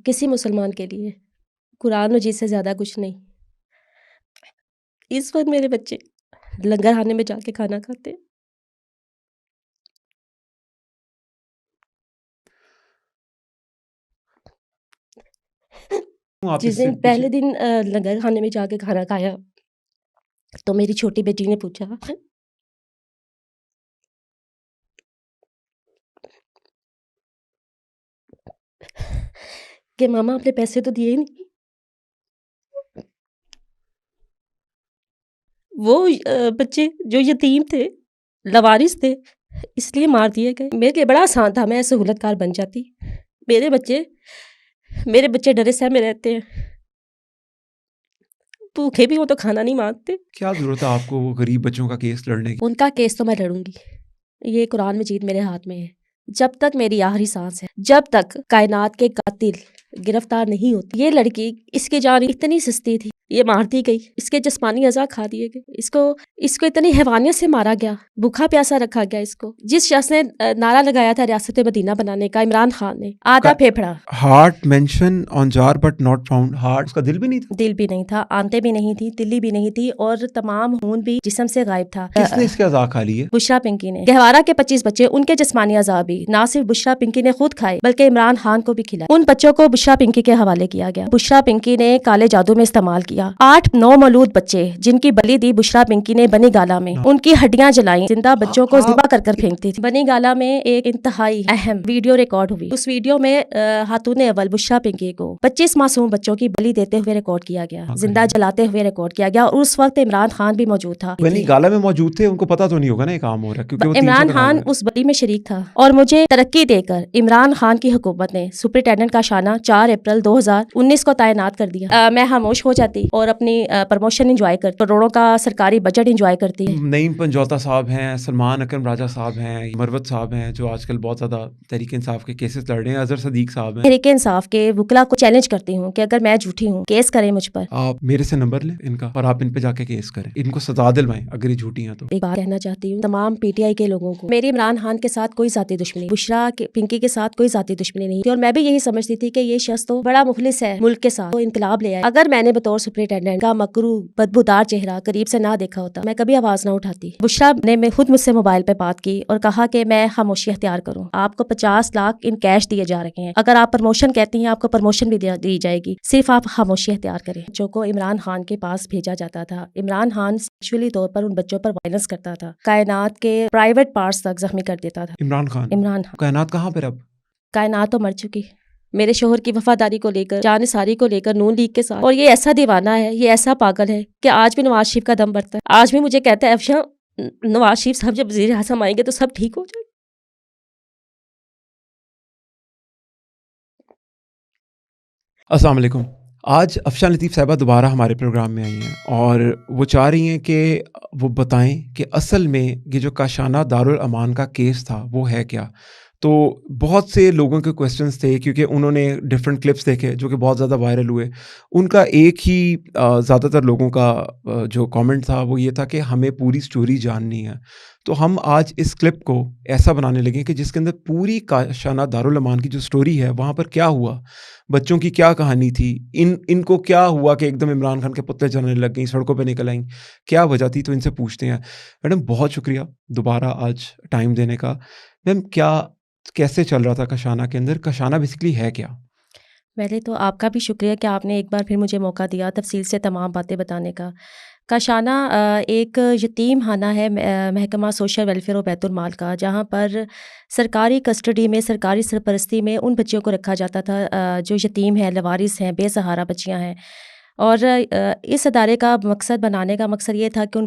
کسی مسلمان کے لیے قرآن مجید سے زیادہ کچھ نہیں۔ اس وقت میرے بچے لنگر خانے میں جا کے کھانا کھاتے ہیں۔ آپ جس اس سے دن پہلے دن لنگر خانے میں جا کے کھانا کھایا تو میری چھوٹی بیٹی نے پوچھا کہ ماما آپ نے پیسے تو دیے ہی نہیں۔ وہ بچے جو یتیم تھے، لوارث تھے، اس لیے مار دیے گئے۔ میرے لیے بڑا آسان تھا، میں سہولت کار بن جاتی۔ میرے بچے ڈرے سہمے رہتے ہیں، بھوکے بھی ہو تو کھانا نہیں مانگتے۔ کیا ضرورت ہے آپ کو غریب بچوں کا کیس لڑنے کی؟ ان کا کیس تو میں لڑوں گی۔ یہ قرآن مجید میرے ہاتھ میں ہے، جب تک میری آخری سانس ہے، جب تک کائنات کے قاتل گرفتار نہیں ہوتی۔ یہ لڑکی، اس کی جان اتنی سستی تھی، یہ مار دی گئی، اس کے جسمانی اعضاء کھا دیے گئے، اس کو اتنی حیوانیت سے مارا گیا، بھوکا پیاسا رکھا گیا۔ اس کو جس شخص نے نعرہ لگایا تھا ریاست مدینہ بنانے کا، عمران خان نے، آدھا پھیپھڑا۔ ہارٹ مینشن آن جار بٹ ناٹ فاؤنڈ، ہارٹ اس کا دل بھی نہیں تھا؟ دل بھی نہیں تھا، آنتیں بھی نہیں تھی، تلی بھی نہیں تھی، اور تمام خون بھی جسم سے غائب تھا۔ کس نے اس کے اعضاء کھا لیے؟ بشرا پنکی نے۔ گہوارہ کے 25 بچے، ان کے جسمانی اعضاء بھی نہ صرف بشرا پنکی نے خود کھائے بلکہ عمران خان کو بھی کھلائے۔ ان بچوں کو بشرا پنکی کے حوالے کیا گیا۔ بشرا پنکی نے کالے جادو میں استعمال کیا۔ 8 مولود بچے جن کی بلی دی بشرا پنکی نے بنی گالا میں، ان کی ہڈیاں جلائیں، زندہ بچوں کو ذبح کر کر پھینکتی تھی۔ بنی گالا میں ایک انتہائی اہم ویڈیو ریکارڈ ہوئی۔ اس ویڈیو میں خاتون اول بشرا پنکی کو 25 معصوم بچوں کی بلی دیتے ہوئے ریکارڈ کیا گیا، زندہ جلاتے ہوئے ریکارڈ کیا گیا، اور اس وقت عمران خان بھی موجود تھا۔ بنی گالا میں موجود تھے، ان کو پتا تو نہیں ہوگا نا یہ کام ہو رہا ہے، کیونکہ وہ عمران خان اس بلی میں شریک تھا، اور مجھے ترقی دے کر عمران خان کی حکومت نے سپرنٹینڈنٹ کا شانہ 4 اپریل 2019 کو تعینات کر دیا۔ میں خاموش ہو جاتی اور اپنی پروموشن انجوائے کرتی، کروڑوں کا سرکاری بجٹ انجوائے کرتی۔ نعیم پنجوتا صاحب ہیں، سلمان اکرم راجہ صاحب ہیں، مروت صاحب ہیں جو آج کل بہت زیادہ تحریک انصاف کے کیسز لڑ رہے ہیں، اظہر صدیق صاحب ہیں۔ تحریک انصاف کے وکلا کو چیلنج کرتی ہوں کہ اگر میں جھوٹی ہوں کیس کریں مجھ پر۔ آپ میرے سے نمبر لیں ان کا اور آپ ان پہ جا کے کیس کریں، ان کو سزا دلوائیں اگر یہ جھوٹی ہیں تو۔ ایک بات کہنا چاہتی ہوں تمام پی ٹی آئی کے لوگوں کو، میری عمران خان کے ساتھ کوئی ذاتی دشمنی، بشرا پنکی کے ساتھ کوئی ذاتی دشمنی نہیں تھی، اور میں بھی یہی سمجھتی تھی کہ یہ شخص تو بڑا مخلص ہے ملک کے ساتھ، وہ انقلاب لے آئے۔ اگر میں نے بطور سپرنٹینڈنٹ کا مکروہ بدبودار چہرہ قریب سے نہ دیکھا ہوتا، میں کبھی آواز نہ اٹھاتی۔ بشرا نے خود مجھ سے موبائل پہ بات کی اور کہا کہ میں خاموشی اختیار کروں، آپ کو 50 لاکھ ان کیش دیے جا رہے ہیں، اگر آپ پروموشن کہتی ہیں آپ کو پروموشن بھی دی جائے گی، صرف آپ خاموشی اختیار کریں۔ بچوں کو عمران خان کے پاس بھیجا جاتا تھا، عمران خان سیکشولی طور پر ان بچوں پر وائلنس کرتا تھا، کائنات کے پرائیویٹ پارٹس تک زخمی کر دیتا تھا۔ عمران خان کائنات کہاں پر اب؟ کائنات تو مر چکی، میرے شوہر کی وفاداری کو لے کر، جان ساری کو لے کر، نون لیگ کے ساتھ، اور یہ ایسا دیوانہ ہے، یہ ایسا پاگل ہے کہ آج بھی نواز شریف کا دم بڑھتا ہے، آج بھی مجھے کہتا ہے افشاں نواز شریف صاحب جب وزیر اعظم آئیں گے تو سب ٹھیک ہو جائے گا۔ السلام علیکم۔ آج افشاں لطیف صاحبہ دوبارہ ہمارے پروگرام میں آئی ہیں اور وہ چاہ رہی ہیں کہ وہ بتائیں کہ اصل میں یہ جو کاشانہ دارالامان کا کیس تھا وہ ہے کیا۔ تو بہت سے لوگوں کے کویسچنس تھے کیونکہ انہوں نے ڈفرینٹ کلپس دیکھے جو کہ بہت زیادہ وائرل ہوئے۔ ان کا ایک ہی زیادہ تر لوگوں کا جو کامنٹ تھا وہ یہ تھا کہ ہمیں پوری سٹوری جاننی ہے۔ تو ہم آج اس کلپ کو ایسا بنانے لگے کہ جس کے اندر پوری کاشانہ دارالامان کی جو سٹوری ہے، وہاں پر کیا ہوا، بچوں کی کیا کہانی تھی، ان کو کیا ہوا کہ ایک دم عمران خان کے پتلے چلنے لگ گئیں، سڑکوں پہ نکل آئیں، کیا وجہ تھی، تو ان سے پوچھتے ہیں۔ میڈم بہت شکریہ دوبارہ آج ٹائم دینے کا۔ میم کیسے چل رہا تھا کاشانہ کے اندر، کاشانہ بیسکلی ہے کیا؟ پہلے تو آپ کا بھی شکریہ کہ آپ نے ایک بار پھر مجھے موقع دیا تفصیل سے تمام باتیں بتانے کا۔ کاشانہ ایک یتیم خانہ ہے محکمہ سوشل ویلفیئر و بیت المال کا، جہاں پر سرکاری کسٹڈی میں، سرکاری سرپرستی میں ان بچوں کو رکھا جاتا تھا جو یتیم ہیں، لوارث ہیں، بے سہارا بچیاں ہیں۔ اور اس ادارے کا مقصد بنانے کا مقصد یہ تھا کہ ان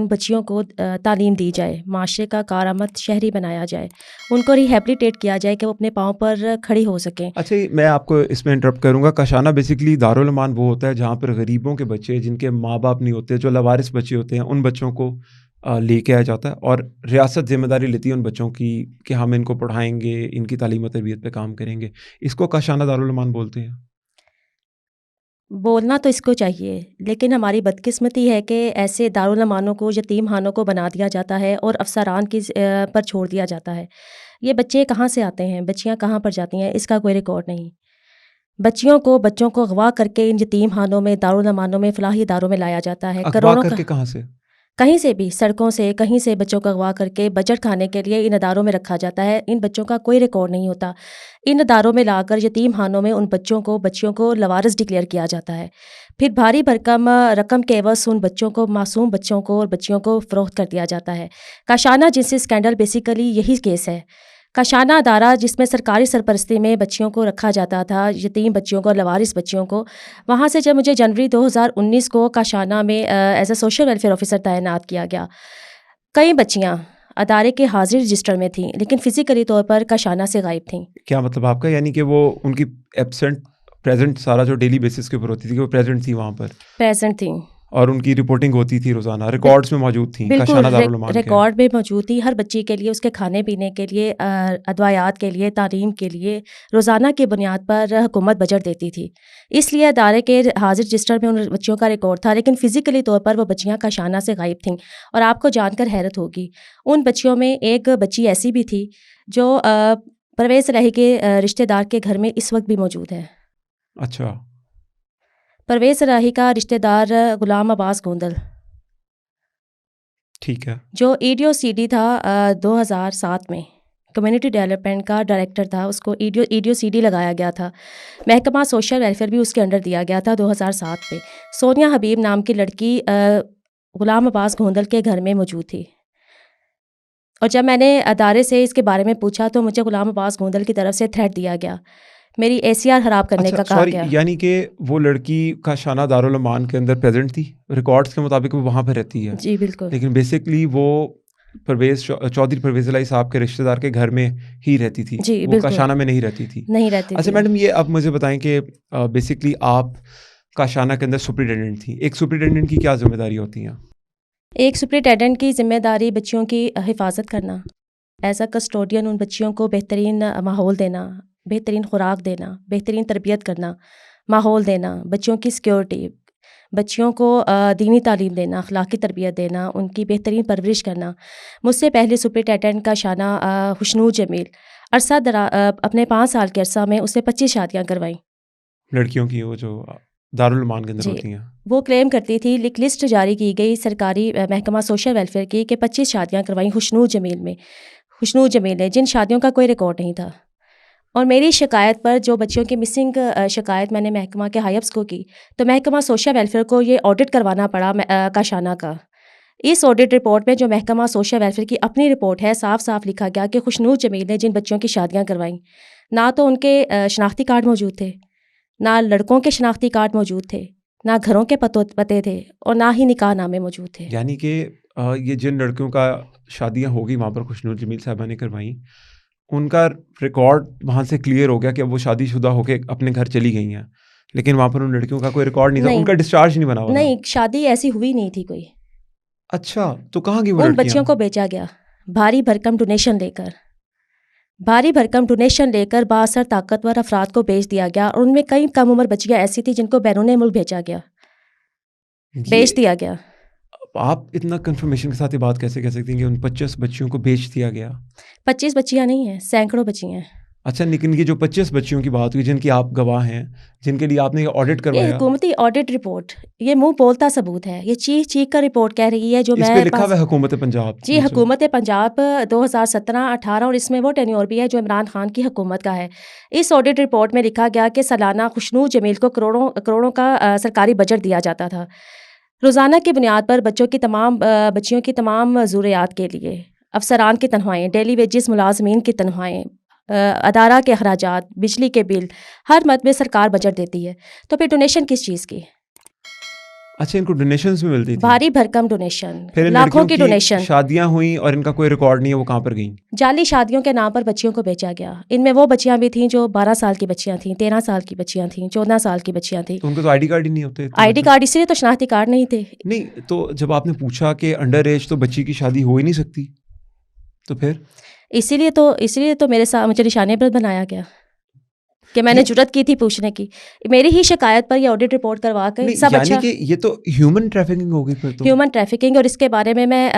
بچیوں کو تعلیم دی جائے، معاشرے کا کارآمد شہری بنایا جائے، ان کو ریہیبلیٹیٹ کیا جائے کہ وہ اپنے پاؤں پر کھڑی ہو سکیں۔ اچھا، میں آپ کو اس میں انٹرپٹ کروں گا۔ کاشانہ بیسکلی دارالامان وہ ہوتا ہے جہاں پر غریبوں کے بچے، جن کے ماں باپ نہیں ہوتے، جو لوارث بچے ہوتے ہیں، ان بچوں کو لے کے آیا جاتا ہے، اور ریاست ذمہ داری لیتی ہے ان بچوں کی کہ ہم ان کو پڑھائیں گے، ان کی تعلیم و تربیت پہ کام کریں گے۔ اس کو کاشانہ دارالامان بولتے ہیں۔ بولنا تو اس کو چاہیے، لیکن ہماری بدقسمتی ہے کہ ایسے دارالامانوں کو، یتیم خانوں کو بنا دیا جاتا ہے اور افسران کی پر چھوڑ دیا جاتا ہے۔ یہ بچے کہاں سے آتے ہیں، بچیاں کہاں پر جاتی ہیں، اس کا کوئی ریکارڈ نہیں. بچوں کو اغوا کر کے ان یتیم خانوں میں، دارالمانوں میں، فلاحی اداروں میں لایا جاتا ہے. اغوا کروڑوں کر کا، کے کہاں سے؟ کہیں سے بھی، سڑکوں سے، کہیں سے بچوں کو اغوا کر کے بجٹ کھانے کے لیے ان اداروں میں رکھا جاتا ہے. ان بچوں کا کوئی ریکارڈ نہیں ہوتا. ان اداروں میں لا کر یتیم خانوں میں ان بچیوں کو لوارث ڈکلیئر کیا جاتا ہے. پھر بھاری بھرکم رقم کے عوض ان بچوں کو، معصوم بچوں کو اور بچیوں کو فروخت کر دیا جاتا ہے. کاشانہ جنسی اسکینڈل بیسیکلی یہی کیس ہے. کاشانہ ادارہ جس میں سرکاری سرپرستی میں بچیوں کو رکھا جاتا تھا، یتیم بچیوں کو، لوارث بچیوں کو، وہاں سے جب مجھے جنوری 2019 کو کاشانہ میں as a social welfare officer تعینات کیا گیا. کئی بچیاں ادارے کے حاضر رجسٹر میں تھیں لیکن فزیکلی طور پر کاشانہ سے غائب تھیں. کیا مطلب آپ کا؟ یعنی کہ وہ ان کی ایبسنٹ پریزنٹ سارا جو ڈیلی بیسس کے اوپر ہوتی تھی وہ پریزنٹ تھی وہاں پر، پریزنٹ تھیں، اور ان کی رپورٹنگ ہوتی تھی روزانہ، ریکارڈز میں موجود تھیں بالکل کاشانہ دارالعلومان کے. ریکارڈ میں موجود تھی. ہر بچی کے لیے، اس کے کھانے پینے کے لیے، ادویات کے لیے، تعلیم کے لیے روزانہ کی بنیاد پر حکومت بجٹ دیتی تھی. اس لیے ادارے کے حاضر رجسٹر میں ان بچیوں کا ریکارڈ تھا، لیکن فزیکلی طور پر وہ بچیاں کاشانہ سے غائب تھیں. اور آپ کو جان کر حیرت ہوگی، ان بچیوں میں ایک بچی ایسی بھی تھی جو پرویز الہی کے رشتہ دار کے گھر میں اس وقت بھی موجود ہے. اچھا، پرویز الہی کا رشتہ دار غلام عباس گوندل، ٹھیک ہے. جو ایڈیو سی ڈی تھا 2007 میں، کمیونٹی ڈیولپمنٹ کا ڈائریکٹر تھا. اس کو ایڈیو سی ڈی لگایا گیا تھا. محکمہ سوشل ویلفیئر بھی اس کے انڈر دیا گیا تھا 2007 میں. سونیا حبیب نام کی لڑکی غلام عباس گوندل کے گھر میں موجود تھی. اور جب میں نے ادارے سے اس کے بارے میں پوچھا تو مجھے غلام عباس گوندل کی طرف سے تھریٹ دیا گیا، میری اے سی آر خراب کرنے کا کہا گیا. یعنی کہ وہ لڑکی کاشانہ دارالعلومان کے اندر پریزنٹ تھی، ریکارڈز کے مطابق وہ وہاں پہ رہتی ہے. جی بالکل. لیکن بیسکلی وہ چودھری پرویز الہی صاحب کے رشتہ دار کے گھر میں ہی رہتی تھی، جی وہ بالکل کاشانہ میں نہیں رہتی تھی. نہیں رہتی اچھا تھی. میڈم، یہ اب مجھے بتائیں کہ بیسکلی آپ کاشانہ کے اندر سپرنٹینڈنٹ تھیں. ایک سپرنٹینڈنٹ کی کیا ذمہ داری ہوتی ہیں؟ ایک سپرنٹینڈنٹ کی ذمہ داری بچیوں کی حفاظت کرنا، ایز اے کسٹوڈین ان بچیوں کو بہترین ماحول دینا، بہترین خوراک دینا، بہترین تربیت کرنا، ماحول دینا، بچیوں کی سیکیورٹی، بچیوں کو دینی تعلیم دینا، اخلاقی تربیت دینا، ان کی بہترین پرورش کرنا. مجھ سے پہلے سپرنٹینڈنٹ کا شانہ خوشنود جمیل اپنے 5 سال کے عرصہ میں اس نے 25 شادیاں کروائیں. لڑکیوں کی وہ جو دارالعلومان کے اندر جی. ہوتی ہیں. وہ کلیم کرتی تھی، لسٹ جاری کی گئی سرکاری محکمہ سوشل ویلفیئر کی کہ 25 شادیاں کروائیں خوشنود جمیل نے، جن شادیوں کا کوئی ریکارڈ نہیں تھا. اور میری شکایت پر، جو بچیوں کی مسنگ شکایت میں نے محکمہ کے ہائی اپس کو کی، تو محکمہ سوشل ویلفیئر کو یہ آڈٹ کروانا پڑا کاشانہ کا. اس آڈٹ رپورٹ میں، جو محکمہ سوشل ویلفیئر کی اپنی رپورٹ ہے، صاف صاف لکھا گیا کہ خوشنود جمیل نے جن بچوں کی شادیاں کروائیں، نہ تو ان کے شناختی کارڈ موجود تھے، نہ لڑکوں کے شناختی کارڈ موجود تھے، نہ گھروں کے پتے تھے، اور نہ ہی نکاح نامے موجود تھے. یعنی کہ یہ جن لڑکیوں کا شادیاں ہوگی وہاں پر خوشنود جمیل صاحبہ نے کروائیں، ان کا ریکارڈ وہاں سے کلیئر ہو گیا کہ اب وہ شادی شدہ ہو کے اپنے گھر چلی گئی ہیں، لیکن وہاں پر ان لڑکیوں کا کوئی ریکارڈ نہیں تھا، ان کا ڈسچارج نہیں بنا ہوا تھا. نہیں، شادی ایسی ہوئی نہیں تھی کوئی. اچھا، تو کہاں گئی وہ ان لڑکیاں؟ بچیوں کو بیچا گیا بھاری بھرکم ڈونیشن لے کر بااثر طاقتور افراد کو بیچ دیا گیا. اور ان میں کئی کم عمر بچیاں ایسی تھیں جن کو بیرون ملک بھیجا گیا، بیچ دیا گیا. آپ اتنا کنفرمیشن کے ساتھ یہ بات کیسے کہہ سکتی ہیں کہ ان 25 بچیوں کو بیچ دیا گیا؟ 25 بچیاں نہیں ہیں، سینکڑوں بچیاں ہیں. اچھا، لیکن یہ جو 25 بچیوں کی بات ہوئی جن کی آپ گواہ ہیں، جن کے لیے آپ نے یہ آڈٹ یہ کروایا، حکومتی آڈٹ رپورٹ، یہ منہ بولتا ثبوت ہے، یہ چیخ کر رپورٹ کہہ رہی ہے جو اس پہ میں لکھا ہوا ہے حکومت پنجاب. جی، حکومت پنجاب 2017-18، اور اس میں وہ ٹینیور بھی ہے جو عمران خان کی حکومت کا ہے. اس آڈٹ رپورٹ میں لکھا گیا کہ سالانہ خوشنود جمیل کو کروڑوں کا سرکاری بجٹ دیا جاتا تھا، روزانہ کی بنیاد پر بچیوں کی تمام ضروریات کے لیے، افسران کی تنخواہیں، ڈیلی ویجز ملازمین کی تنخواہیں، ادارہ کے اخراجات، بجلی کے بل، ہر مد میں سرکار بجٹ دیتی ہے. تو پھر ڈونیشن کس چیز کی؟ اچھا، ان کو ڈونیشنز بھی ملتی تھی؟ بھاری بھرکم ڈونیشن، پھر ان لاکھوں لڑکیوں کی ڈونیشن. شادیاں ہوئیں اور ان کا کوئی ریکارڈ نہیں ہے، وہ کہاں پر گئیں؟ جعلی شادیوں کے نام پر بچیوں کو بیچا گیا. ان میں وہ بچیاں بھی تھیں جو 12 سال کی بچیاں تھیں، 13 سال کی بچیاں تھیں، 14 سال کی بچیاں تھیں. تو ان کو تو آئی ڈی کارڈ ہی نہیں ہوتے. آئی ڈی کارڈ، اسی لیے تو شناختی کارڈ نہیں تھے. نہیں، تو جب آپ نے پوچھا کہ انڈر ایج تو بچی کی شادی ہو ہی نہیں سکتی، تو پھر اسی لیے تو مجھے نشانے پر بنایا گیا. کہ میں نے جرت کی تھی پوچھنے کی. میری ہی شکایت پر یہ آڈٹ رپورٹ کروا کے سب یعنی اچھا. کہ یہ تو ہیومن ٹریفکنگ ہوگی پھر تو. ہیومن ٹریفکنگ, اور اس کے بارے میں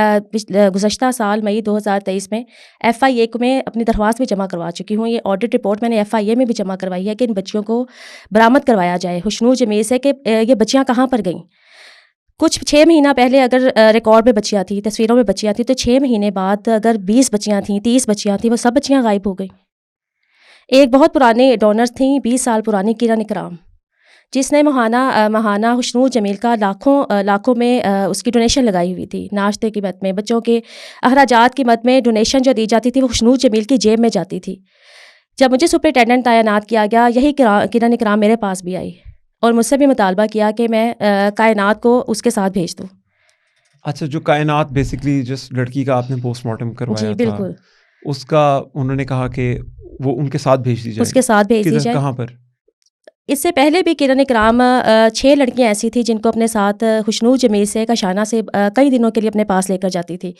گزشتہ سال مئی 2023 میں FIA کو میں اپنی درخواست بھی جمع کروا چکی ہوں. یہ آڈٹ رپورٹ میں نے FIA میں بھی جمع کروائی ہے کہ ان بچیوں کو برآمد کروایا جائے خوشنود جمیل سے, کہ یہ بچیاں کہاں پر گئیں. کچھ 6 مہینہ پہلے اگر ریکارڈ میں بچیاں تھیں, تصویروں میں بچیاں تھیں, تو 6 مہینے بعد اگر 20 بچیاں تھیں, 30 بچیاں تھیں, وہ سب بچیاں غائب ہو گئیں. ایک بہت پرانی ڈونر تھیں, 20 سال پرانی کرن اکرام, جس نے ماہانہ خوشنود جمیل کا لاکھوں میں اس کی ڈونیشن لگائی ہوئی تھی. ناشتے کی مد میں, بچوں کے اخراجات کی مد میں ڈونیشن جو دی جاتی تھی وہ خوشنود جمیل کی جیب میں جاتی تھی. جب مجھے سپرنٹینڈنٹ تعینات کیا گیا, یہی کرن اکرام میرے پاس بھی آئی اور مجھ سے بھی مطالبہ کیا کہ میں کائنات کو اس کے ساتھ بھیج دوں. اچھا, جو کائنات بیسکلی جس لڑکی کا آپ نے پوسٹ مارٹم کروایا جی تھا, بالکل, اس کا انہوں نے کہا کہ وہ ان کے ساتھ بھیج دی جائے. اس کے ساتھ بھیج دی جائے. کہاں پر؟ اس سے پہلے بھی کرن اکرام 6 لڑکیاں ایسی تھیں جن کو اپنے ساتھ خوشنود جمیل سے کاشانہ سے کئی دنوں کے لیے اپنے پاس لے کر جاتی تھی.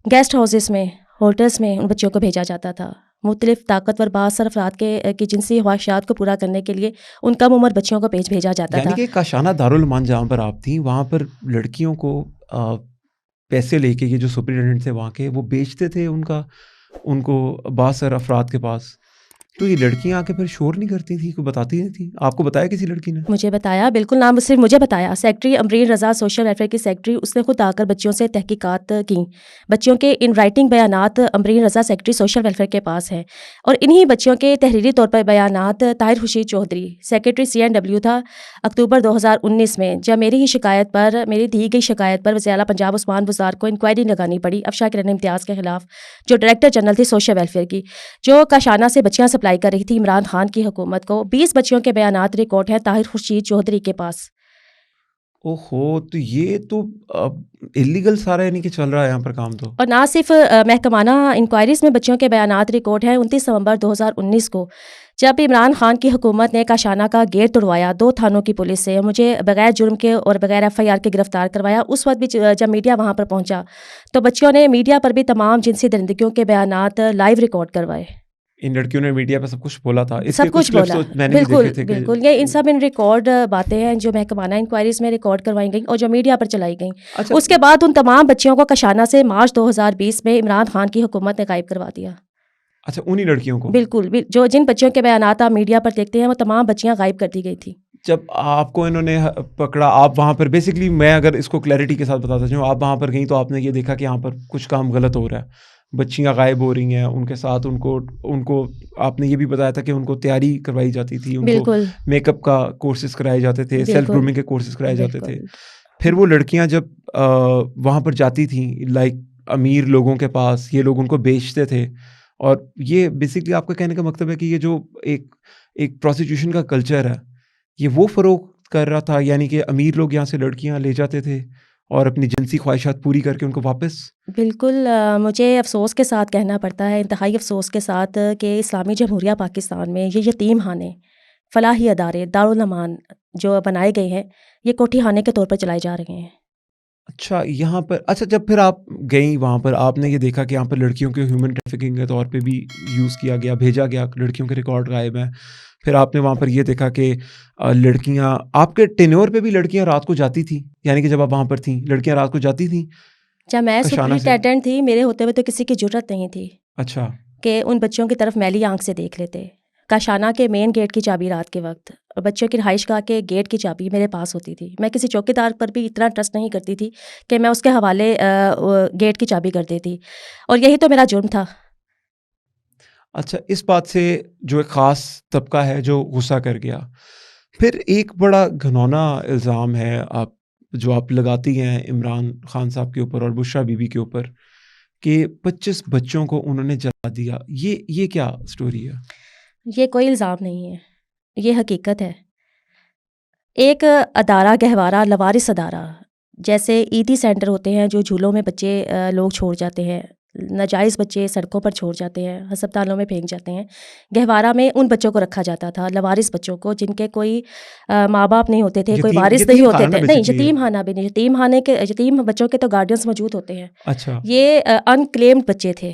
گیسٹ ہاؤسز میں, ہوٹلس میں ان بچوں کو بھیجا جاتا تھا. مختلف طاقتور بااثر افراد کی جنسی خواہشات کو پورا کرنے کے لیے ان کم عمر بچیوں کو بھیجا جاتا تھا. یعنی کہ کاشانہ دارالمان جہاں پر آپ تھیں, وہاں پر لڑکیوں کو پیسے لے کے یہ جو سپرنٹینڈنٹ تھے وہاں کے, وہ بیچتے تھے ان کو بااثر افراد کے پاس. تو یہ لڑکیاں آ کے پھر شور نہیں کرتی تھیں, کوئی بتاتی نہیں تھی؟ آپ کو بتایا کسی لڑکی نے؟ مجھے بتایا, بالکل, نام صرف مجھے بتایا. سیکٹری امرین رضا, سوشل ویلفیئر کی سیکٹری, اس نے خود آ کر بچیوں سے تحقیقات کیں. بچیوں کے ان رائٹنگ بیانات امرین رضا سیکٹری سوشل ویلفیئر کے پاس ہیں, اور انہی بچیوں کے تحریری طور پر بیانات طاہر خورشید چودھری, سیکرٹری CNW تھا, اکتوبر 2019 میں, جب میری دی گئی شکایت پر وزیر اعلیٰ پنجاب عثمان بزدار کو انکوائری لگانی پڑی افشا کرن امتیاز کے خلاف, جو ڈائریکٹر جنرل تھی سوشل ویلفیئر کی, جو کاشانہ سے بچیاں سپلائی کر رہی تھی عمران خان کی حکومت کو. 20 بچیوں کے بیانات ریکارڈ ہیں طاہر خورشید چودھری کے پاس. اوہو, تو یہ تو اللیگل سارا یعنی کہ چل رہا ہے یہاں پر کام. تو اور نہ صرف محکمانہ انکوائریز میں بچیوں کے بیانات ریکارڈ ہیں. 29 نومبر 2019 کو جب عمران خان کی حکومت نے کاشانہ کا گیٹ توڑوایا 2 تھانوں کی پولیس سے, مجھے بغیر جرم کے اور بغیر FIR کے گرفتار کروایا, اس وقت بھی جب میڈیا وہاں پر پہنچا تو بچیوں نے میڈیا پر بھی تمام جنسی درندگیوں کے بیانات لائیو ریکارڈ کروائے. ان لڑکیوں نے میڈیا پہ سب کچھ بولا تھا, اس سب کے کچھ بولا, بالکل بالکل. یہ ان سب ان ریکارڈ باتیں ہیں جو محکمانہ انکوائریز میں ریکارڈ کروائی گئیں اور جو میڈیا پر چلائی گئیں. اس کے بعد ان تمام بچیوں کو کاشانہ سے مارچ 2020 میں عمران خان کی حکومت نے غائب کروا دیا. اچھا, انہی لڑکیوں کو؟ بالکل, جن بچیوں کے بیانات آپ میڈیا پر دیکھتے ہیں وہ تمام بچیاں غائب کر دی گئی تھیں. جب آپ کو انہوں نے پکڑا, آپ وہاں پر بیسکلی, میں اگر اس کو کلیئرٹی کے ساتھ بتاتا چاہوں, آپ وہاں پر گئیں تو آپ نے یہ دیکھا کہ یہاں پر کچھ کام غلط ہو رہا ہے, بچیاں غائب ہو رہی ہیں, ان کے ساتھ ان کو آپ نے یہ بھی بتایا تھا کہ ان کو تیاری کروائی جاتی تھی, ان کو میک اپ کا کورسز کرائے جاتے تھے, سیلف گرومنگ کے کورسز کرائے جاتے تھے. پھر وہ لڑکیاں جب وہاں پر جاتی تھیں, لائک امیر لوگوں کے پاس, یہ لوگ ان کو بیچتے تھے. اور یہ بیسکلی آپ کا کہنے کا مطلب ہے کہ یہ جو ایک پروسٹیٹیوشن کا کلچر ہے, یہ وہ فروغ کر رہا تھا, یعنی کہ امیر لوگ یہاں سے لڑکیاں لے جاتے تھے اور اپنی جنسی خواہشات پوری کر کے ان کو واپس. بالکل, مجھے افسوس کے ساتھ کہنا پڑتا ہے, انتہائی افسوس کے ساتھ, کہ اسلامی جمہوریہ پاکستان میں یہ یتیم خانے, فلاحی ادارے, دارالمان جو بنائے گئے ہیں, یہ کوٹھی خانے کے طور پر چلائے جا رہے ہیں. اچھا, یہاں پر اچھا, جب پھر آپ گئیں وہاں پر, آپ نے یہ دیکھا کہ یہاں پر لڑکیوں کے ہیومن ٹریفکنگ کے طور پہ بھی یوز کیا گیا, بھیجا گیا, لڑکیوں کے ریکارڈ غائب ہیں. پھر آپ نے وہاں پر یہ دیکھا کہ لڑکیاں, آپ کے ٹینیور پہ بھی لڑکیاں رات کو جاتی تھیں, یعنی کہ جب آپ وہاں پر تھیں لڑکیاں رات کو جاتی تھیں. جب میں سپرنٹینڈنٹ تھی, میرے ہوتے ہوئے تو کسی کی جرت نہیں تھی اچھا کہ ان بچوں کی طرف میلی آنکھ سے دیکھ لیتے. کاشانہ کے مین گیٹ کی چابی رات کے وقت, اور بچوں کی رہائش گاہ کے گیٹ کی چابی میرے پاس ہوتی تھی. میں کسی چوکیدار پر بھی اتنا ٹرسٹ نہیں کرتی تھی کہ میں اس کے حوالے گیٹ کی چابی کر دیتی, اور یہی تو میرا جرم تھا. اچھا, اس بات سے جو ایک خاص طبقہ ہے جو غصہ کر گیا. پھر ایک بڑا گھنونا الزام ہے جو آپ لگاتی ہیں عمران خان صاحب کے اوپر اور بشریٰ بی بی کے اوپر, کہ 25 بچوں کو انہوں نے جلا دیا. یہ کیا سٹوری ہے؟ یہ کوئی الزام نہیں ہے, یہ حقیقت ہے. ایک ادارہ گہوارہ لوارث ادارہ, جیسے عیدی سینٹر ہوتے ہیں جو جھولوں میں بچے لوگ چھوڑ جاتے ہیں, ناجائز بچے سڑکوں پر چھوڑ جاتے ہیں, ہسپتالوں میں پھینک جاتے ہیں. گہوارہ میں ان بچوں کو رکھا جاتا تھا, لوارث بچوں کو, جن کے کوئی ماں باپ نہیں ہوتے تھے, کوئی وارث نہیں ہوتے تھے. نہیں, یتیم خانہ بھی نہیں, یتیم بچوں کے تو گارڈینس موجود ہوتے ہیں. اچھا, یہ انکلیمڈ بچے تھے.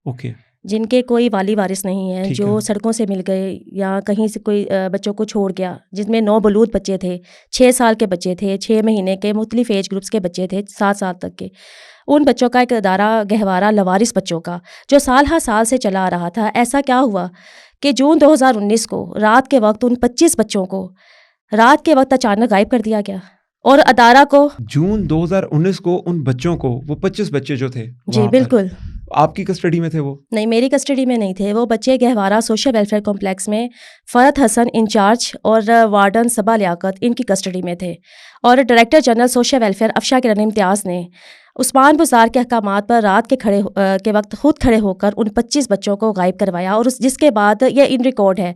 اوکے, جن کے کوئی والی وارث نہیں ہے، ٹھیک جو ہے۔ سڑکوں سے مل گئے یا کہیں سے کوئی بچوں کو چھوڑ گیا، جس میں 9 بلوغ بچے تھے، 6 سال کے بچے تھے، 6 مہینے کے، مختلف ایج گروپس کے بچے تھے، 7 سال تک کے. ان بچوں کا ایک ادارہ گہوارہ لوارث بچوں کا جو سال ہر سال سے چلا آ رہا تھا. ایسا کیا ہوا کہ جون 2019 کو رات کے وقت ان 25 بچوں کو رات کے وقت اچانک غائب کر دیا گیا اور ادارہ کو. جون 2019 کو ان بچوں کو، وہ 25 بچے جو تھے جی وہاں پر، بالکل. آپ کی کسٹڈی میں تھے وہ؟ نہیں، میری کسٹڈی میں نہیں تھے وہ بچے. گہوارہ سوشل ویلفیئر کمپلیکس میں فرحت حسن انچارج اور وارڈن صبا لیاقت ان کی کسٹڈی میں تھے. اور ڈائریکٹر جنرل سوشل ویلفیئر افشا کرن امتیاز نے عثمان بزار کے احکامات پر رات کے وقت خود کھڑے ہو کر ان 25 بچوں کو غائب کروایا. اور جس کے بعد یہ ان ریکارڈ ہے،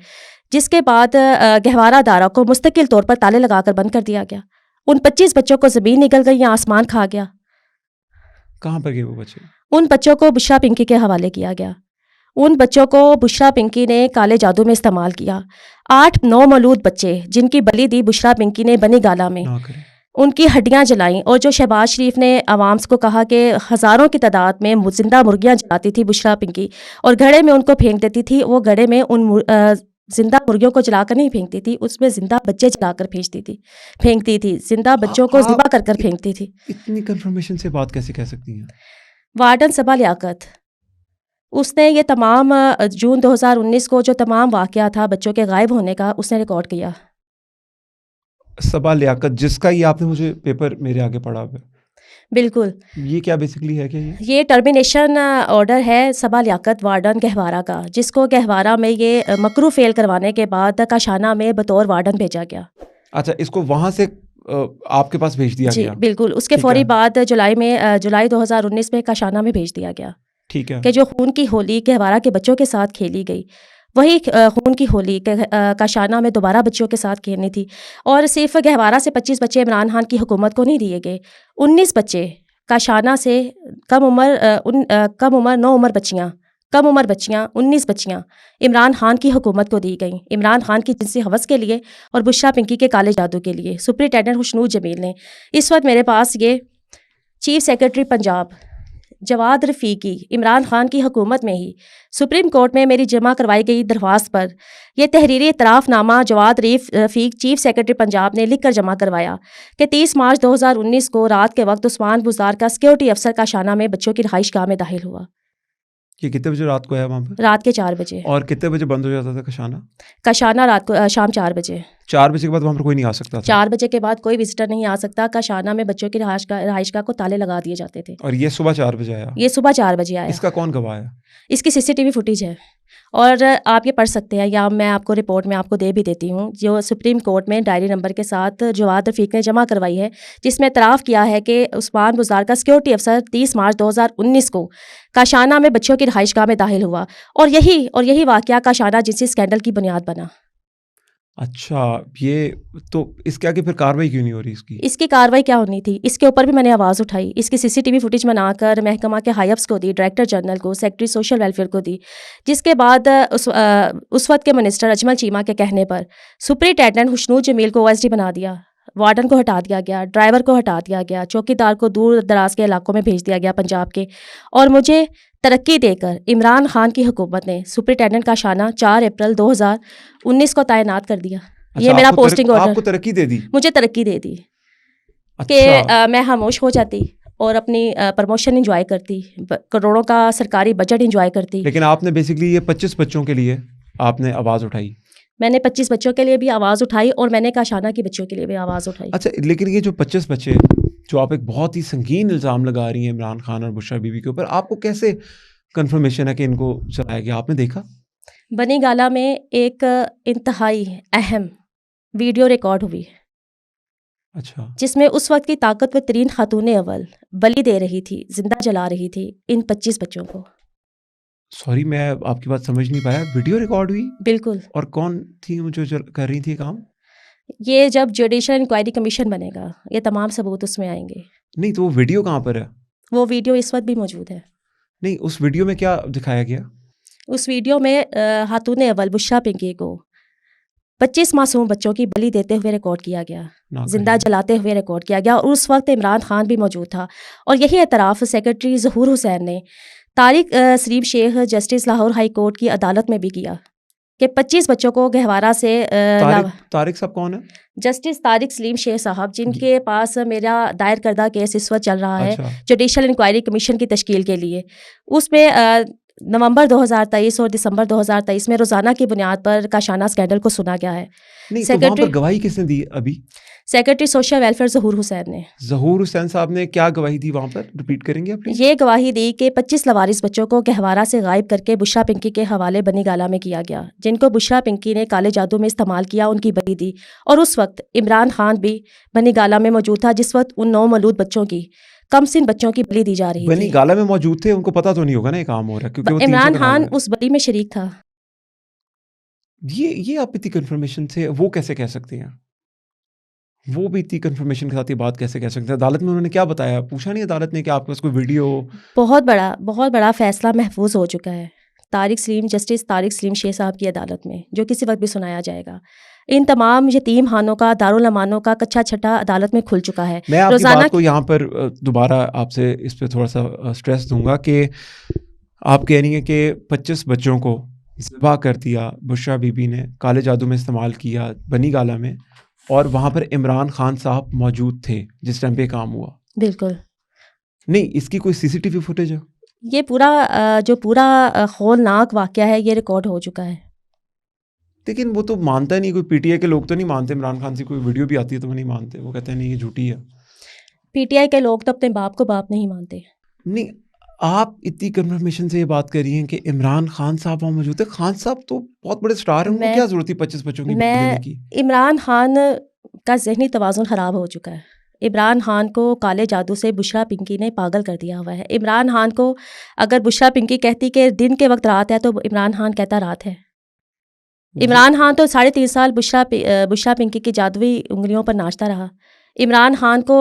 جس کے بعد گہوارہ ادارہ کو مستقل طور پر تالے لگا کر بند کر دیا گیا. ان 25 بچوں کو زمین نکل گئی یا آسمان کھا گیا. کہاں پر گئے وہ بچے؟ ان بچوں کو بشرا پنکی کے حوالے کیا گیا. ان بچوں کو بشرا پنکی نے کالے جادو میں استعمال کیا. 8-9 مولود بچے جن کی بلی دی بشرا پنکی نے بنی گالا میں، ان کی ہڈیاں جلائیں. اور جو شہباز شریف نے عوام کو کہا کہ ہزاروں کی تعداد میں زندہ مرغیاں جلاتی تھی بشرا پنکی اور گھڑے میں ان کو پھینک دیتی تھی، وہ گھڑے میں ان زندہ مرغیوں کو جلا کر نہیں پھینکتی تھی، اس میں زندہ بچے جلا کر پھینکتی تھی، زندہ بچوں کو ذبح کر کر پھینکتی تھی. اتنی کنفرمیشن سے بات کیسے کہہ سکتی ہیں؟ وارڈن صبا لیاقت، اس نے یہ تمام جون 2019 کو جو تمام واقعہ تھا بچوں کے غائب ہونے کا، اس نے ریکارڈ کیا. صبا لیاقت، جس کا یہ آپ نے مجھے پیپر میرے آگے پڑھا ہوا ہے. بالکل. یہ کیا بیسکلی ہے؟ کیا یہ ٹرمینیشن آرڈر ہے صبا لیاقت وارڈن گہوارہ کا، جس کو گہوارہ میں یہ مکرو فیل کروانے کے بعد کاشانہ میں بطور وارڈن بھیجا گیا. اچھا، اس کو وہاں سے آپ کے پاس بھیج دیا گیا؟ جی بالکل. اس کے فوری بعد جولائی 2019 میں کاشانہ میں بھیج دیا گیا. ٹھیک ہے. کہ جو خون کی ہولی گہوارہ کے بچوں کے ساتھ کھیلی گئی، وہی خون کی ہولی کاشانہ میں دوبارہ بچوں کے ساتھ کھیلنی تھی. اور صرف گہوارہ سے 25 بچے عمران خان کی حکومت کو نہیں دیے گئے، 19 بچے کاشانہ سے کم عمر 9 عمر بچیاں 19 بچیاں عمران خان کی حکومت کو دی گئیں، عمران خان کی جنسی ہوس کے لیے اور بشرا پنکی کے کالے جادو کے لیے. سپرنٹینڈنٹ خوشنود جمیل نے اس وقت میرے پاس یہ چیف سیکرٹری پنجاب جواد رفیقی عمران خان کی حکومت میں ہی سپریم کورٹ میں میری جمع کروائی گئی درخواست پر یہ تحریری اعتراف نامہ جواد رفیق چیف سیکرٹری پنجاب نے لکھ کر جمع کروایا کہ 30 مارچ 2019 کو رات کے وقت عثمان بزار کا سیکورٹی افسر کاشانہ میں بچوں کی رہائش گاہ میں داخل ہوا. یہ کتنے بجے رات کو ہے وہاں پر؟ رات کے 4 بجے. اور کتنے بجے بند ہو جاتا تھا کاشانہ رات کو شام 4 بجے. 4 بجے کے بعد وہاں پر کوئی نہیں آ سکتا تھا؟ 4 بجے کے بعد کوئی وزٹر نہیں آ سکتا. کاشانہ میں بچوں کی رہائش گاہ کو تالے لگا دیے جاتے تھے. اور یہ صبح 4 بجے آیا؟ یہ صبح 4 بجے آیا. اس کا کون گواہ ہے؟ اس کی CCTV فوٹیج ہے اور آپ یہ پڑھ سکتے ہیں یا میں آپ کو رپورٹ میں آپ کو دے بھی دیتی ہوں، جو سپریم کورٹ میں ڈائری نمبر کے ساتھ جواد رفیق نے جمع کروائی ہے، جس میں اعتراف کیا ہے کہ عثمان بزار کا سیکورٹی افسر 30 مارچ 2019 کو کاشانہ میں بچوں کی رہائش گاہ میں داخل ہوا اور یہی واقعہ کاشانہ جنسی اسکینڈل کی بنیاد بنا. اچھا، یہ تو اس کے آگے پھر کاروائی کیوں نہیں ہو رہی؟ اس کی کاروائی کیا ہونی تھی، اس کے اوپر بھی میں نے آواز اٹھائی. اس کی CCTV فوٹیج بنا کر محکمہ کے ہائی اپس کو دی، ڈائریکٹر جنرل کو، سیکرٹری سوشل ویلفیئر کو دی، جس کے بعد اس وقت کے منسٹر اجمل چیمہ کے کہنے پر سپرنٹینڈنٹ خوشنود جمیل کو OSD بنا دیا، وارڈن کو ہٹا دیا گیا، ڈرائیور کو ہٹا دیا گیا، چوکیدار کو دور دراز کے علاقوں میں بھیج دیا گیا پنجاب کے. اور مجھے ترقی دے کر عمران خان کی حکومت نے سپرنٹینڈنٹ کاشانہ 4 اپریل 2019 کو تعینات کر دیا. یہ میرا پوسٹنگ آرڈر. آپ کو ترقی دے دی؟ مجھے ترقی دے دی کہ میں خاموش ہو جاتی اور اپنی پروموشن انجوائے کرتی، کروڑوں کا سرکاری بجٹ انجوائے کرتی. لیکن آپ نے بیسکلی یہ 25 بچوں کے لیے آپ نے آواز اٹھائی؟ میں نے 25 بچوں کے لیے بھی آواز اٹھائی اور میں نے کاشانہ کی بچوں کے لیے بھی آواز اٹھائی. اچھا، لیکن یہ جو 25 بچے جو آپ ایک بہت ہی سنگین الزام لگا رہی ہیں عمران خان اور بشرا بی بی کے اوپر، آپ کو کیسے کنفرمیشن ہے کہ ان کو چلایا گیا؟ آپ نے دیکھا؟ بنی گالا میں ایک انتہائی اہم ویڈیو ریکارڈ ہوئی، اچھا، جس میں اس وقت کی طاقتور ترین خاتون اول بلی دے رہی تھی، زندہ جلا رہی تھی ان 25 بچوں کو. سوری، میں آپ کی بات سمجھ نہیں پایا. ویڈیو ریکارڈ ہوئی؟ بالکل. اور کون تھی جو کر رہی تھی کام؟ یہ جب جوڈیشل انکوائری کمیشن بنے گا یہ تمام ثبوت اس میں آئیں گے. نہیں تو وہ ویڈیو کہاں پر ہے؟ وہ ویڈیو اس وقت بھی موجود ہے. نہیں، اس ویڈیو میں کیا دکھایا گیا؟ اس ویڈیو میں خاتون اول بشرا پنکی کو 25 معصوم بچوں کی بلی دیتے ہوئے ریکارڈ کیا گیا، زندہ جلاتے ہوئے ریکارڈ کیا گیا. اور اس وقت عمران خان بھی موجود تھا. اور یہی اعتراف سیکرٹری ظہور حسین نے طارق سلیم شیخ جسٹس لاہور ہائی کورٹ کی عدالت میں بھی کیا کہ 25 بچوں کو گہوارہ سے طارق صاحب کون ہے؟ جسٹس طارق سلیم شیخ صاحب، جن کے پاس میرا دائر کردہ کیس اس وقت چل رہا ہے اچھا جوڈیشل انکوائری کمیشن کی تشکیل کے لیے. اس میں نومبر 2023 اور دسمبر 2023 میں روزانہ کی بنیاد پر کاشانہ اسکینڈل کو سنا گیا ہے. نہیں تو وہاں پر گواہی کس نے دی؟ ابھی سیکرٹری سوشل ویلفیئر ظہور حسین نے. ظہور حسین صاحب نے کیا گواہی دی وہاں پر؟ ریپیٹ کریں گے آپ؟ یہ گواہی دی کہ 25 لوارث بچوں کو گہوارہ سے غائب کر کے بشرا پنکی کے حوالے بنی گالہ میں کیا گیا، جن کو بشرا پنکی نے کالے جادو میں استعمال کیا، ان کی بلی دی. اور اس وقت عمران خان بھی بنی گالہ میں موجود تھا، جس وقت ان 9 مولود بچوں کی، کم سن بچوں کی بلی دی جا رہی تھی. بنی گالہ میں موجود تھے، ان کو پتہ تو نہیں ہوگا نا یہ کام ہو رہا ہے، کیونکہ وہ عمران خان اس بلی میں شریک تھا. یہ آپ اتنی کنفرمیشن سے وہ کیسے کہہ سکتے ہیں؟ وہ بھی اتنی کنفرمیشن کے ساتھ یہ بات کیسے کہہ سکتے ہیں؟ عدالت میں انہوں نے کیا بتایا؟ پوچھا نہیں عدالت نے کہ آپ کے پاس کوئی ویڈیو؟ بہت بڑا فیصلہ محفوظ ہو چکا ہے جسٹس طارق سلیم شیخ صاحب کی عدالت میں، جو کسی وقت بھی سنایا جائے گا. ان تمام یتیم خانوں کا، دارالامانوں کا کچا چھٹا عدالت میں کھل چکا ہے. میں آپ کی بات کو یہاں پر دوبارہ آپ سے اس پہ تھوڑا سا اسٹریس دوں گا کہ آپ کہہ رہی ہیں کہ 25 بچوں کو ذبح کر دیا بشرا بی بی نے، کالے جادو میں استعمال کیا بنی گالہ میں، اور وہاں پر عمران خان صاحب موجود تھے جس ٹائم پہ کام ہوا. بالکل نہیں، اس کی کوئی CCTV فوٹیج ہے؟ یہ پورا ہولناک واقعہ ہے، یہ ریکارڈ ہو چکا ہے. لیکن وہ تو مانتا نہیں، کوئی PTI کے لوگ تو نہیں مانتے. عمران خان سے کوئی ویڈیو بھی آتی ہے تو وہ نہیں مانتے، وہ کہتے ہیں نہیں یہ جھوٹی ہے. PTI کے لوگ تو اپنے باپ کو باپ نہیں مانتے. نہیں، آپ اتنی کنفرمیشن سے یہ بات کر رہی ہیں کہ عمران خان صاحب وہاں موجود ہے. خان صاحب تو بہت بڑے سٹار ہیں، ان کو کیا ضرورت تھی 25 بچوں کی دینے کی؟ عمران خان کا ذہنی توازن خراب ہو چکا ہے. عمران خان کو کالے جادو سے بشرا پنکی نے پاگل کر دیا ہوا ہے. عمران خان کو اگر بشرا پنکی کہتی کہ دن کے وقت رات ہے تو عمران خان کہتا رات ہے. عمران خان تو 3.5 سال بشرا پنکی کی جادوئی انگلیوں پر ناچتا رہا. عمران خان کو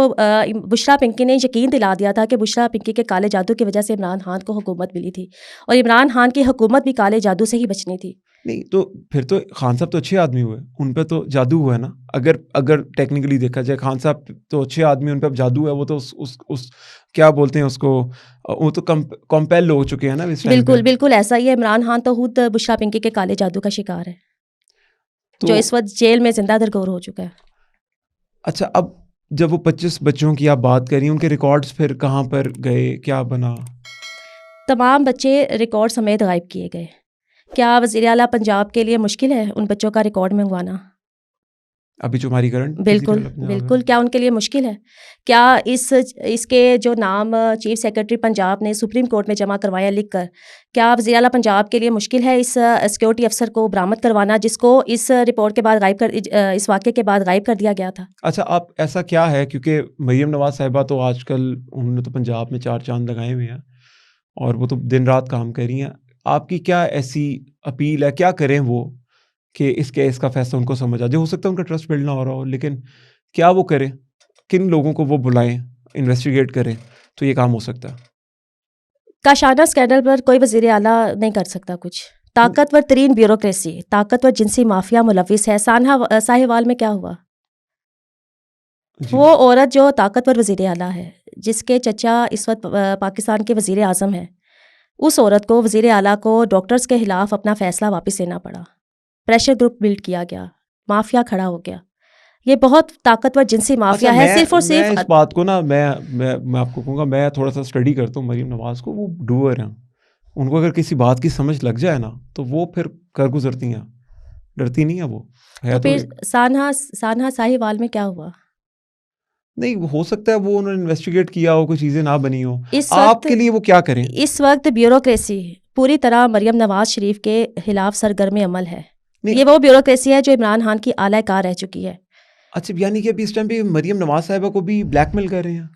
بشرا پنکی نے یقین دلا دیا تھا کہ بشرا پنکی کے کالے جادو کی وجہ سے عمران خان کو حکومت ملی تھی، اور عمران خان کی حکومت بھی کالے جادو سے ہی بچنی تھی. نہیں تو پھر تو خان صاحب تو اچھے آدمی ہوئے، ان پہ تو جادو ہوا ہے نا. اگر ٹیکنیکلی دیکھا جائے، خان صاحب تو اچھے آدمی، ان پہ اب جادو ہے. وہ تو اس کیا بولتے ہیں اس کو، وہ تو کمپیل ہو چکے ہیں نا اس ٹائم. بالکل ایسا ہی ہے. عمران خان تو خود بشرا پنکی کے کالے جادو کا شکار ہے، جو اس وقت جیل میں زندہ درگور ہو چکا ہے. اچھا، اب جب وہ 25 بچوں کی آپ بات کر رہی ہیں، ان کے ریکارڈز پھر کہاں پر گئے، کیا بنا؟ تمام بچے ریکارڈ سمیت غائب کیے گئے. کیا وزیر اعلیٰ پنجاب کے لیے مشکل ہے ان بچوں کا ریکارڈ منگوانا؟ ابھی جو ہماری کرنٹ بالکل کیا ان کے لیے مشکل ہے؟ کیا اس کے جو نام چیف سیکرٹری پنجاب نے سپریم کورٹ میں جمع کروایا لکھ کر، کیا وزیر اعلیٰ پنجاب کے لیے مشکل ہے اس سیکورٹی افسر کو برآمد کروانا جس کو اس رپورٹ کے بعد اس واقعے کے بعد غائب کر دیا گیا تھا؟ اچھا، آپ ایسا کیا ہے، کیونکہ مریم نواز صاحبہ تو آج کل انہوں نے تو پنجاب میں 4 چاند لگائے ہوئے ہیں اور وہ تو دن رات کام کر رہی ہیں. آپ کی کیا ایسی اپیل ہے، کیا کریں وہ کہ اس کیس کا فیصلہ ان کو سمجھ آ جائے؟ ہو سکتا ہے ان کا ٹرسٹ بلڈ نہ ہو رہا ہو، لیکن کیا وہ کریں، کن لوگوں کو وہ بلائیں، انویسٹیگیٹ کریں تو یہ کام ہو سکتا ہے؟ کاشانہ اسکینڈل پر کوئی وزیر اعلیٰ نہیں کر سکتا کچھ. طاقتور ترین بیوروکریسی، طاقتور جنسی مافیا ملوث ہے. سانحہ ساہیوال میں کیا ہوا؟ وہ عورت جو طاقتور وزیر اعلیٰ ہے، جس کے چچا اس وقت پاکستان کے وزیر اعظم ہیں، اس عورت کو، وزیر اعلیٰ کو، ڈاکٹرز کے خلاف اپنا فیصلہ واپس لینا پڑا. پریشر گروپ بلڈ کیا گیا، مافیا کھڑا ہو گیا. یہ بہت طاقتور جنسی مافیا ہے. صرف اور صرف اس بات کو نا میں آپ کو کہوں گا، میں تھوڑا سا اسٹڈی کرتا ہوں مریم نواز کو. وہ ڈوئر ہیں، ان کو اگر کسی بات کی سمجھ لگ جائے نا تو وہ پھر کر گزرتی ہیں، ڈرتی نہیں ہیں وہ. تو پھر سانحہ ساہیوال میں کیا ہوا؟ نہیں، ہو سکتا ہے وہ انہوں نے انویسٹیگیٹ کیا ہو، کوئی چیزیں نہ بنی ہو. آپ کے لیے وہ کیا کریں؟ اس وقت بیوروکریسی پوری طرح مریم نواز شریف کے خلاف سرگرم عمل ہے. یہ وہ بیوروکریسی ہے جو عمران خان کی اعلی کار رہ چکی ہے. اچھا، یعنی کہ ابھی اس ٹائم پہ مریم نواز صاحبہ کو بھی بلیک میل کر رہے ہیں؟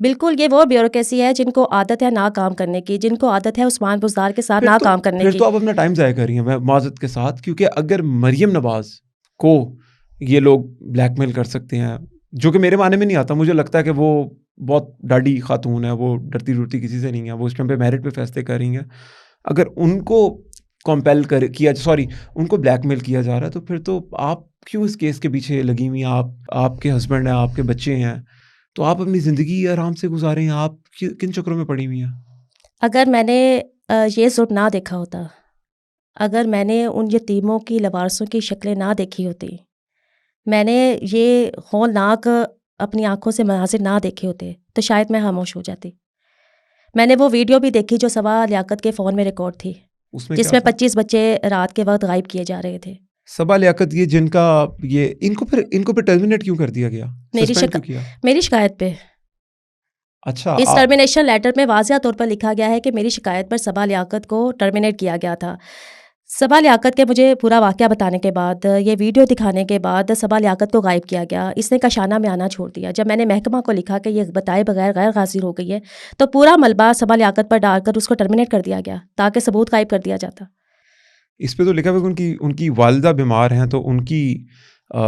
بالکل یہ وہ بیوروکریسی ہے جن کو عادت ہے نہ کام کرنے کی، جن کو عادت ہے عثمان بزدار کے ساتھ نہ کام کرنے کی. پھر تو آپ اپنا ٹائم ضائع کر رہی ہیں، میں معذرت کے ساتھ، کیونکہ اگر مریم نواز کو یہ لوگ بلیک میل کر سکتے ہیں، جو کہ میرے معنی میں نہیں آتا. مجھے لگتا ہے کہ وہ بہت ڈاڈی خاتون ہے، وہ ڈرتی کسی سے نہیں ہے، وہ اس ٹائم پہ میرٹ پہ فیصلے کر رہی ہیں. اگر ان کو کمپیل ان کو بلیک میل کیا جا رہا ہے تو پھر تو آپ کیوں اس کیس کے پیچھے لگی ہوئی ہیں؟ آپ کے ہسبینڈ ہیں، آپ کے بچے ہیں، تو آپ اپنی زندگی آرام سے گزاریں. آپ کن چکروں میں پڑی ہوئی ہیں؟ اگر میں نے یہ ظلم نہ دیکھا ہوتا، اگر میں نے ان یتیموں کی لوارثوں کی شکلیں نہ دیکھی ہوتی، میں نے یہ ہولناک اپنی آنکھوں سے مناظر نہ دیکھے ہوتے تو شاید میں خاموش ہو جاتی. میں نے وہ ویڈیو بھی دیکھی جو صبا لیاقت کے فون میں ریکارڈ تھی، اس میں جس کیا میں تھا؟ 25 بچے رات کے وقت غائب کیے جا رہے تھے. صبا لیاقت یہ جن کا یہ ان کو پھر ٹرمینیٹ کیوں کر دیا گیا؟ سسپینڈ کیوں کیا؟ میری شکایت پہ اچھا اس ٹرمینیشن لیٹر میں واضح طور پر لکھا گیا ہے کہ میری شکایت پر صبا لیاقت کو ٹرمینیٹ کیا گیا تھا. صبا لیاقت کے مجھے پورا واقعہ بتانے کے بعد، یہ ویڈیو دکھانے کے بعد صبا لیاقت کو غائب کیا گیا. اس نے کاشانہ میں آنا چھوڑ دیا. جب میں نے محکمہ کو لکھا کہ یہ بتائے بغیر غیر حاضر ہو گئی ہے تو پورا ملبہ صبا لیاقت پر ڈال کر اس کو ٹرمینیٹ کر دیا گیا تاکہ ثبوت غائب کر دیا جاتا. اس پہ تو لکھا ہوا کہ ان کی والدہ بیمار ہیں تو ان کی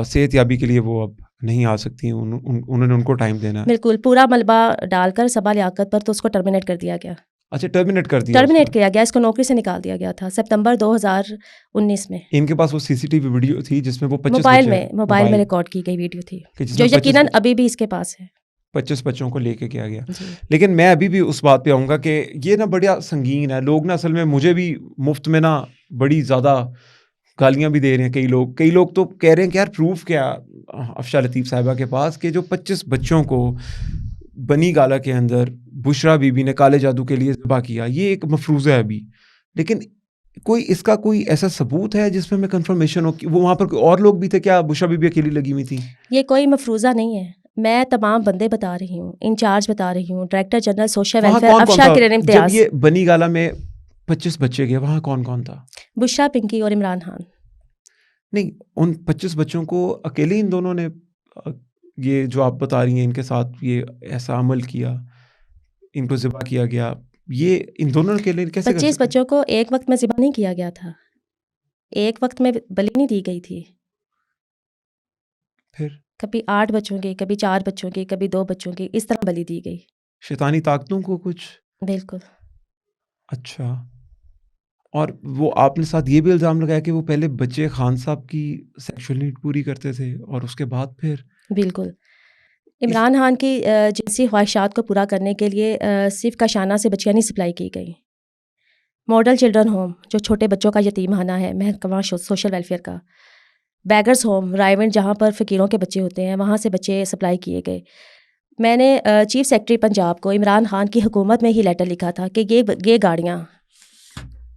صحت یابی کے لیے وہ اب نہیں آ سکتی، انہوں نے ان کو ٹائم دینا ہے. بالکل پورا ملبہ ڈال کر صبا لیاقت پر تو اس کو ٹرمینیٹ کر دیا گیا. اچھا ٹرمینیٹ کر دیا، ٹرمینیٹ کیا گیا، اس کو نوکری سے نکال دیا گیا تھا سپتمبر 2019 میں. ان کے پاس وہ CCTV ویڈیو تھی جس میں وہ 25 موبائل میں ریکارڈ کی گئی ویڈیو تھی جو یقیناً ابھی بھی اس کے پاس ہے. 25 بچوں کو لے کے کیا گیا. جی. لیکن میں ابھی بھی اس بات پہ آؤں گا کہ یہ نا بڑا سنگین ہے. لوگ نا اصل میں مجھے بھی مفت میں نا بڑی زیادہ گالیاں بھی دے رہے ہیں. کئی لوگ تو کہہ رہے ہیں کہ یار پروف کیا افشا لطیف صاحبہ کے پاس کہ جو 25 بچوں کو بنی گالا کے اندر بشرا بی بی نے کالے جادو کے لیے ذبح کیا، یہ ایک مفروضہ ہے ابھی. لیکن اس کا کوئی ایسا ثبوت ہے جس میں کنفرمیشن ہو کہ وہ وہاں پر اور لوگ بھی تھے؟ کیا بشرا بی بی اکیلی لگی ہوئی تھی؟ یہ کوئی مفروضہ نہیں ہے. میں تمام بندے بتا رہی ہوں، انچارج بتا رہی ہوں، ڈائریکٹر جنرل سوشل ویلفیئر افشا کرن جب امتیاز. یہ بنی گالا میں 25 بچے گئے وہاں کون کون تھا؟ بشرا پنکی اور عمران خان. نہیں، ان 25 بچوں کو اکیلے ان دونوں نے یہ جو آپ بتا رہی ہیں ان کے ساتھ یہ ایسا عمل کیا، ان کو ذبح کیا گیا، یہ ان دونوں کے لیے کیسے کر 25 سکتے؟ بچوں کو ایک وقت میں ذبح نہیں کیا گیا تھا، ایک وقت میں بلی نہیں دی گئی تھی. پھر کبھی 8 بچوں کی، کبھی 4 بچوں کی، کبھی 2 بچوں کی، اس طرح بلی دی گئی. شیطانی طاقتوں کو کچھ؟ بالکل. اچھا. اور وہ آپ نے ساتھ یہ بھی الزام لگایا کہ وہ پہلے بچے خان صاحب کی سیکشول نیڈ پوری کرتے تھے اور اس کے بعد پھر؟ بالکل. عمران خان کی جنسی خواہشات کو پورا کرنے کے لیے صرف کاشانہ سے بچیاں نہیں سپلائی کی گئیں. ماڈل چلڈرن ہوم جو چھوٹے بچوں کا یتیم خانہ ہے محکمہ سوشل ویلفیئر کا، بیگرز ہوم رائے جہاں پر فقیروں کے بچے ہوتے ہیں، وہاں سے بچے سپلائی کیے گئے. میں نے چیف سیکرٹری پنجاب کو عمران خان کی حکومت میں ہی لیٹر لکھا تھا کہ یہ گاڑیاں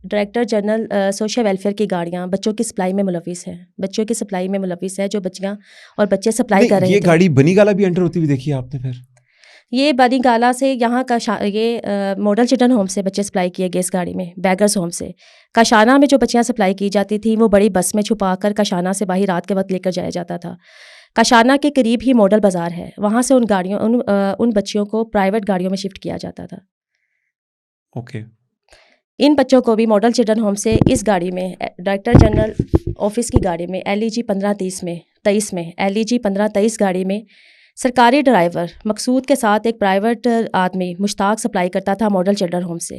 ڈائریکٹر جنرل سوشل ویلفیئر کی گاڑیاں بچوں کی سپلائی میں ملوث ہیں، بچوں کی سپلائی میں ملوث ہے، جو بچیاں اور بچے سپلائی کر رہے تھے. یہ گاڑی بنی گالا بھی انٹر ہوتی ہوئی دیکھی آپ نے؟ پھر یہ بنی گالا سے یہاں کا یہ ماڈل چلڈرن ہوم سے بچے سپلائی کیے گئے اس گاڑی میں، بیگرز ہوم سے. کاشانہ میں جو بچیاں سپلائی کی جاتی تھیں وہ بڑی بس میں چھپا کر کاشانہ سے باہر رات کے وقت لے کر جایا جاتا تھا. کاشانہ کے قریب ہی ماڈل بازار ہے، وہاں سے ان بچیوں کو پرائیویٹ گاڑیوں میں شفٹ کیا جاتا تھا. اوکے. ان بچوں کو بھی ماڈل چلڈرن ہوم سے اس گاڑی میں ڈائریکٹر جنرل آفس کی گاڑی میں LEG 1523 میں LEG 1523 گاڑی میں سرکاری ڈرائیور مقصود کے ساتھ ایک پرائیویٹ آدمی مشتاق سپلائی کرتا تھا ماڈل چلڈرن ہوم سے.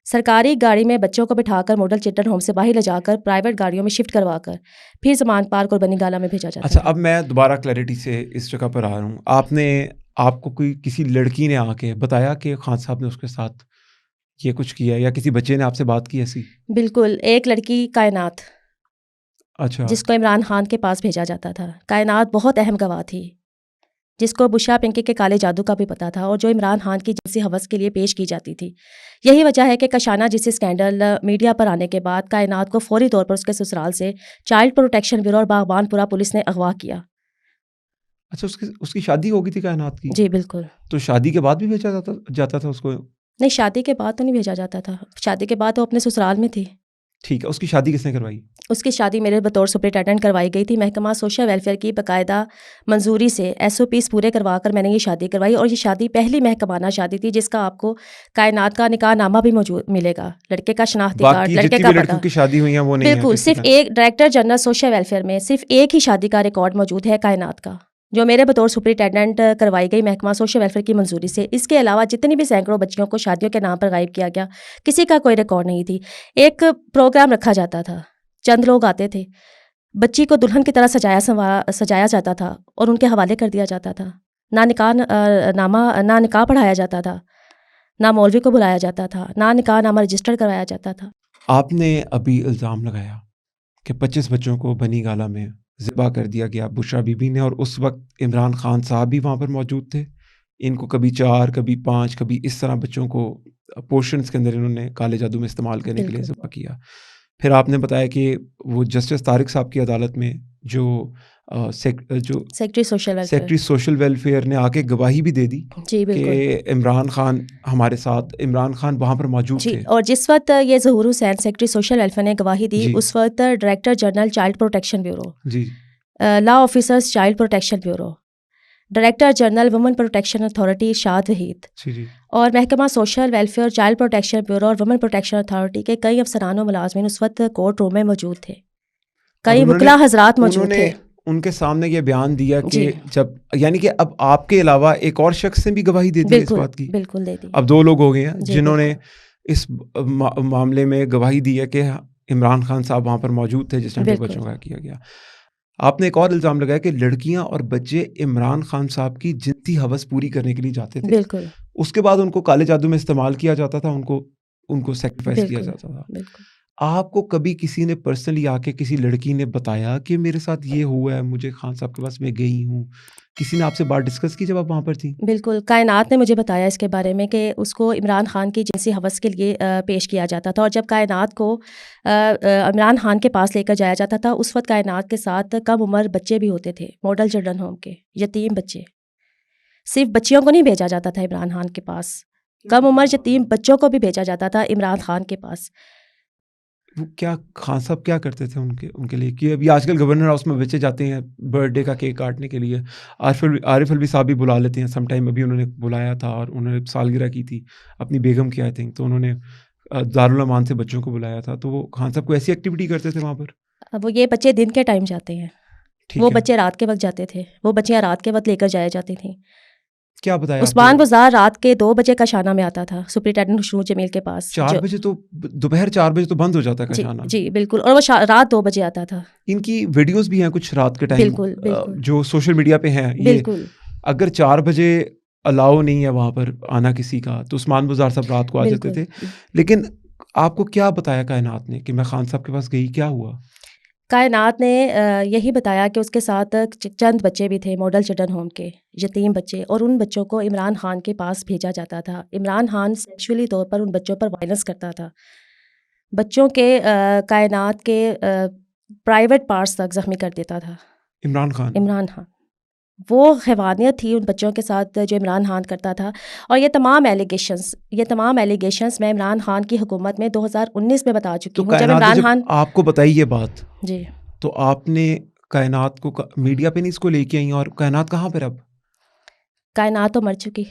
سرکاری گاڑی میں بچوں کو بٹھا کر ماڈل چلڈرن ہوم سے باہر لے جا کر پرائیویٹ گاڑیوں میں شفٹ کروا کر پھر زمان پارک اور بنی گالا میں بھیجا جاتا. اچھا، اب میں دوبارہ کلیئرٹی سے اس جگہ پر آ رہا ہوں. آپ کو کسی لڑکی نے آ کے بتایا کہ خان صاحب نے اس کے ساتھ یہ کچھ کیا، یا کسی بچے نے آپ سے بات کی ایسی؟ بالکل. ایک لڑکی کائنات، اچھا، جس کو عمران خان کے پاس بھیجا جاتا تھا. کائنات بہت اہم گواہ تھی جس کو بشرا پنکی کے کالے جادو کا بھی پتہ تھا اور جو عمران خان کی جنسی ہوس کے لیے پیش کی جاتی تھی. یہی وجہ ہے کہ کاشانہ جنسی اسکینڈل میڈیا پر آنے کے بعد کائنات کو فوری طور پر اس کے سسرال سے چائلڈ پروٹیکشن بیورو اور باغبان پورہ پولیس نے اغوا کیا. اچھا، اس کی شادی ہو گئی تھی کائنات کی؟ جی بالکل. تو شادی کے بعد بھی بھیجا جاتا تھا اس کو؟ نہیں، شادی کے بعد تو نہیں بھیجا جاتا تھا، شادی کے بعد وہ اپنے سسرال میں تھی. ٹھیک ہے. اس کی شادی کس نے کروائی؟ اس کی شادی میرے بطور سپرنٹینڈنٹ کروائی گئی تھی. محکمہ سوشل ویلفیئر کی باقاعدہ منظوری سے SOPs پورے کروا کر میں نے یہ شادی کروائی، اور یہ شادی پہلی محکمانہ شادی تھی جس کا آپ کو کائنات کا نکاح نامہ بھی موجود ملے گا، لڑکے کا شناختی کارڈ، لڑکے کا لڑکیوں کی شادی ہوئی ہیں وہ نہیں ہے. بالکل. صرف ایک ڈائریکٹر جنرل سوشل ویلفیئر میں صرف ایک ہی شادی کا ریکارڈ موجود ہے کائنات کا، جو میرے بطور سپرنٹینڈنٹ کروائی گئی محکمہ سوشل ویلفیئر کی منظوری سے. اس کے علاوہ جتنی بھی سینکڑوں بچیوں کو شادیوں کے نام پر غائب کیا گیا، کسی کا کوئی ریکارڈ نہیں تھی. ایک پروگرام رکھا جاتا تھا، چند لوگ آتے تھے، بچی کو دلہن کی طرح سجایا جاتا تھا اور ان کے حوالے کر دیا جاتا تھا. نہ نکاح پڑھایا جاتا تھا، نہ مولوی کو بلایا جاتا تھا، نہ نکاح نامہ رجسٹر کروایا جاتا تھا. آپ نے ابھی الزام لگایا کہ 25 بچوں کو بنی گالہ میں ذبح کر دیا گیا بشرا بی بی نے، اور اس وقت عمران خان صاحب بھی وہاں پر موجود تھے. ان کو کبھی 4 کبھی 5 کبھی اس طرح بچوں کو پورشنز کے اندر انہوں نے کالے جادو میں استعمال کرنے کے لیے بالکل. ذبح کیا. پھر آپ نے بتایا کہ وہ جسٹس طارق صاحب کی عدالت میں جو secretary social welfare. Secretary social welfare نے آ کے گواہی بھی دے دی جی بالکل. کہ عمران خان ہمارے ساتھ، عمران خان وہاں پر موجود جی، تھے. اور جس وقت یہ ظہور حسین سیکٹری سوشل ویلفیئر نے گواہی دی، جی اس وقت director general child protection bureau, جی law officers child protection bureau, director general women protection authority Irshad Waheed, جی اور محکمہ social welfare child protection bureau اور وومن پروٹیکشن اتھارٹی کے کئی افسران و ملازمین اس وقت کورٹ روم میں موجود تھے. کئی وکلا حضرات موجود تھے. ان کے سامنے یہ بیان دیا کہ جی جب یعنی کہ اب آپ کے علاوہ ایک اور شخص نے بھی گواہی دے دی ہے اس بالکل بات کی. بالکل دے دی. اب 2 لوگ ہو گئے ہیں جی جنہوں نے بالکل اس معاملے میں گواہی دی ہے کہ عمران خان صاحب وہاں پر موجود تھے جس ٹائم پہ بالکل بچوں کا کیا گیا. آپ نے ایک اور الزام لگایا کہ لڑکیاں اور بچے عمران خان صاحب کی جنسی ہوس پوری کرنے کے لیے جاتے تھے. بالکل اس کے بعد ان کو کالے جادو میں استعمال کیا جاتا تھا، ان کو سیکریفائس کیا بالکل جاتا تھا. بالکل. آپ کو کبھی کسی نے پرسنلی آ کے کسی لڑکی نے بتایا کہ میرے ساتھ یہ ہوا ہے، مجھے خان صاحب کے پاس میں گئی ہوں؟ کسی نے آپ سے بات ڈسکس کی جب آپ وہاں پر تھیں؟ بالکل. کائنات نے مجھے بتایا اس کے بارے میں کہ اس کو عمران خان کی جنسی ہوس کے لیے پیش کیا جاتا تھا، اور جب کائنات کو عمران خان کے پاس لے کر جایا جاتا تھا اس وقت کائنات کے ساتھ کم عمر بچے بھی ہوتے تھے، ماڈل چلڈرن ہوم کے یتیم بچے. صرف بچیوں کو نہیں بھیجا جاتا تھا عمران خان کے پاس، کم عمر یتیم بچوں کو بھی بھیجا جاتا تھا عمران خان کے پاس. وہ کیا خان صاحب کیا کرتے تھے ان کے لیے؟ کہ ابھی آج کل گورنر ہاؤس میں بچے جاتے ہیں برتھ ڈے کا کیک کاٹنے کے لیے، عارف الوی صاحب بھی بلا لیتے ہیں سم ٹائم. ابھی انہوں نے بلایا تھا اور انہوں نے سالگرہ کی تھی اپنی بیگم کی آئی تھنک، تو انہوں نے دارالامان سے بچوں کو بلایا تھا. تو وہ خان صاحب کو ایسی ایکٹیویٹی کرتے تھے وہاں پر؟ وہ یہ بچے دن کے ٹائم جاتے ہیں، وہ ٹھیک ہے، بچے رات کے وقت جاتے تھے، وہ بچیاں رات کے وقت لے کر جایا جاتی تھیں. کیا بتایا آپ عثمان نے؟ گزار رات کے 2 بجے کا شانہ میں آتا تھا سپرنٹینڈنٹ خوشنود جمیل کے پاس. 4 بجے تو دوپہر 4 بجے تو بند ہو جاتا ہے جی کاشانہ. جی بالکل، اور وہ رات 2 بجے آتا تھا. ان کی ویڈیوز بھی ہیں کچھ رات کے ٹائم بالکل بالکل جو سوشل میڈیا پہ ہیں. یہ بالکل اگر 4 بجے الاؤ نہیں ہے وہاں پر آنا کسی کا، تو عثمان گزار صاحب رات کو آ جاتے بالکل. تھے. لیکن آپ کو کیا بتایا کائنات نے کہ میں خان صاحب کے پاس گئی، کیا ہوا؟ کائنات نے یہی بتایا کہ اس کے ساتھ چند بچے بھی تھے ماڈل چلڈرن ہوم کے یتیم بچے، اور ان بچوں کو عمران خان کے پاس بھیجا جاتا تھا. عمران خان سیکشولی طور پر ان بچوں پر وائلنس کرتا تھا، بچوں کے کائنات کے پرائیویٹ پارٹس تک زخمی کر دیتا تھا. عمران خان وہ حیوانیت تھی ان بچوں کے ساتھ جو عمران خان کرتا تھا. اور یہ تمام ایلیگیشنز میں عمران خان کی حکومت میں 2019 میں بتا چکی تو ہوں جب کائنات نے عمران جب خان. آپ کو بتائی یہ بات، جی تو آپ نے کائنات کو میڈیا پہ نہیں اس کو لے کے آئی؟ اور کائنات کہاں پر اب؟ کائنات تو مر چکی.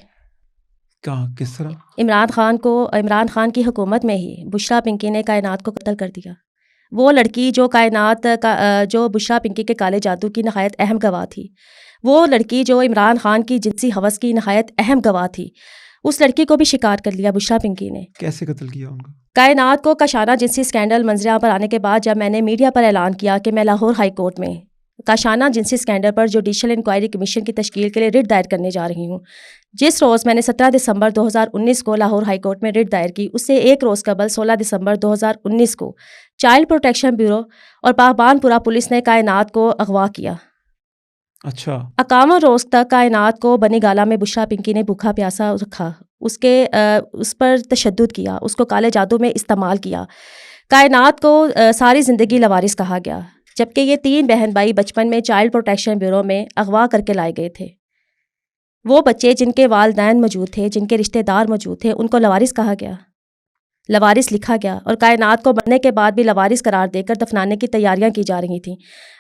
کہاں، کس طرح؟ عمران خان کی حکومت میں ہی بشرا پنکی نے کائنات کو قتل کر دیا. وہ لڑکی جو جو بشرا پنکی کے کالے جادو کی نہایت اہم گواہ تھی، وہ لڑکی جو عمران خان کی جنسی ہوس کی نہایت اہم گواہ تھی، اس لڑکی کو بھی شکار کر لیا بشرا پنکی نے. کیسے قتل کیا ان کا؟ کائنات کو کاشانہ جنسی اسکینڈل منظر پر آنے کے بعد جب میں نے میڈیا پر اعلان کیا کہ میں لاہور ہائی کورٹ میں کاشانہ جنسی اسکینڈل پر جوڈیشل انکوائری کمیشن کی تشکیل کے لیے رٹ دائر کرنے جا رہی ہوں، جس روز میں نے 17 دسمبر 2019 کو لاہور ہائی کورٹ میں رٹ دائر کی، اس سے ایک روز قبل 16 دسمبر 2019 کو چائلڈ پروٹیکشن بیورو اور پاکبان پورہ پولیس نے کائنات کو اغوا کیا. اچھا. 51 روز تک کائنات کو بنی گالہ میں بشرا پنکی نے بھوکا پیاسا رکھا، اس پر تشدد کیا، اس کو کالے جادو میں استعمال کیا. کائنات کو ساری زندگی لوارث کہا گیا، جبکہ یہ 3 بہن بھائی بچپن میں چائلڈ پروٹیکشن بیورو میں اغوا کر کے لائے گئے تھے. وہ بچے جن کے والدین موجود تھے، جن کے رشتہ دار موجود تھے، ان کو لوارث کہا گیا، لوارث لکھا گیا، اور کائنات کو مرنے کے بعد بھی لوارث قرار دے کر دفنانے کی تیاریاں کی جا رہی تھیں.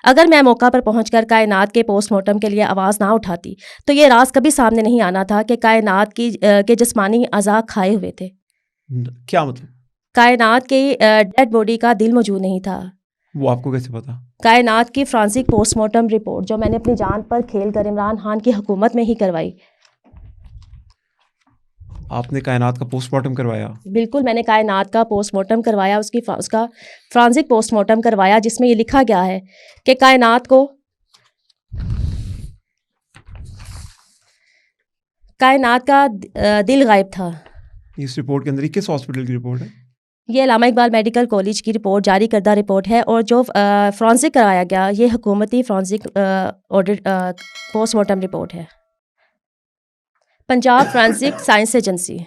اگر میں موقع پر پہنچ کر کائنات کے پوسٹ مارٹم کے لیے آواز نہ اٹھاتی تو یہ راز کبھی سامنے نہیں آنا تھا کہ کائنات کے جسمانی اعضاء کھائے ہوئے تھے. کیا مطلب؟ کائنات کی ڈیڈ باڈی کا دل موجود نہیں تھا. وہ آپ کو کیسے پتا؟ کائنات کی فرانسک پوسٹ مارٹم رپورٹ جو میں نے اپنی جان پر کھیل کر عمران خان کی حکومت میں ہی کروائی. آپ نے کائنات کا پوسٹ مارٹم کروایا؟ بالکل، میں نے کائنات کا پوسٹ مارٹم کروایا، اس کا فرانسک پوسٹ مارٹم کروایا، جس میں یہ لکھا گیا ہے کہ کائنات کا دل غائب تھا، اس رپورٹ کے اندر کس ہاسپٹل کی رپورٹ ہے؟ یہ علامہ اقبال میڈیکل کالج کی رپورٹ جاری کردہ رپورٹ ہے، اور جو فرانسک کرایا گیا یہ حکومتی forensic audit post mortem report ہے، پنجاب فرانسک سائنس ایجنسی،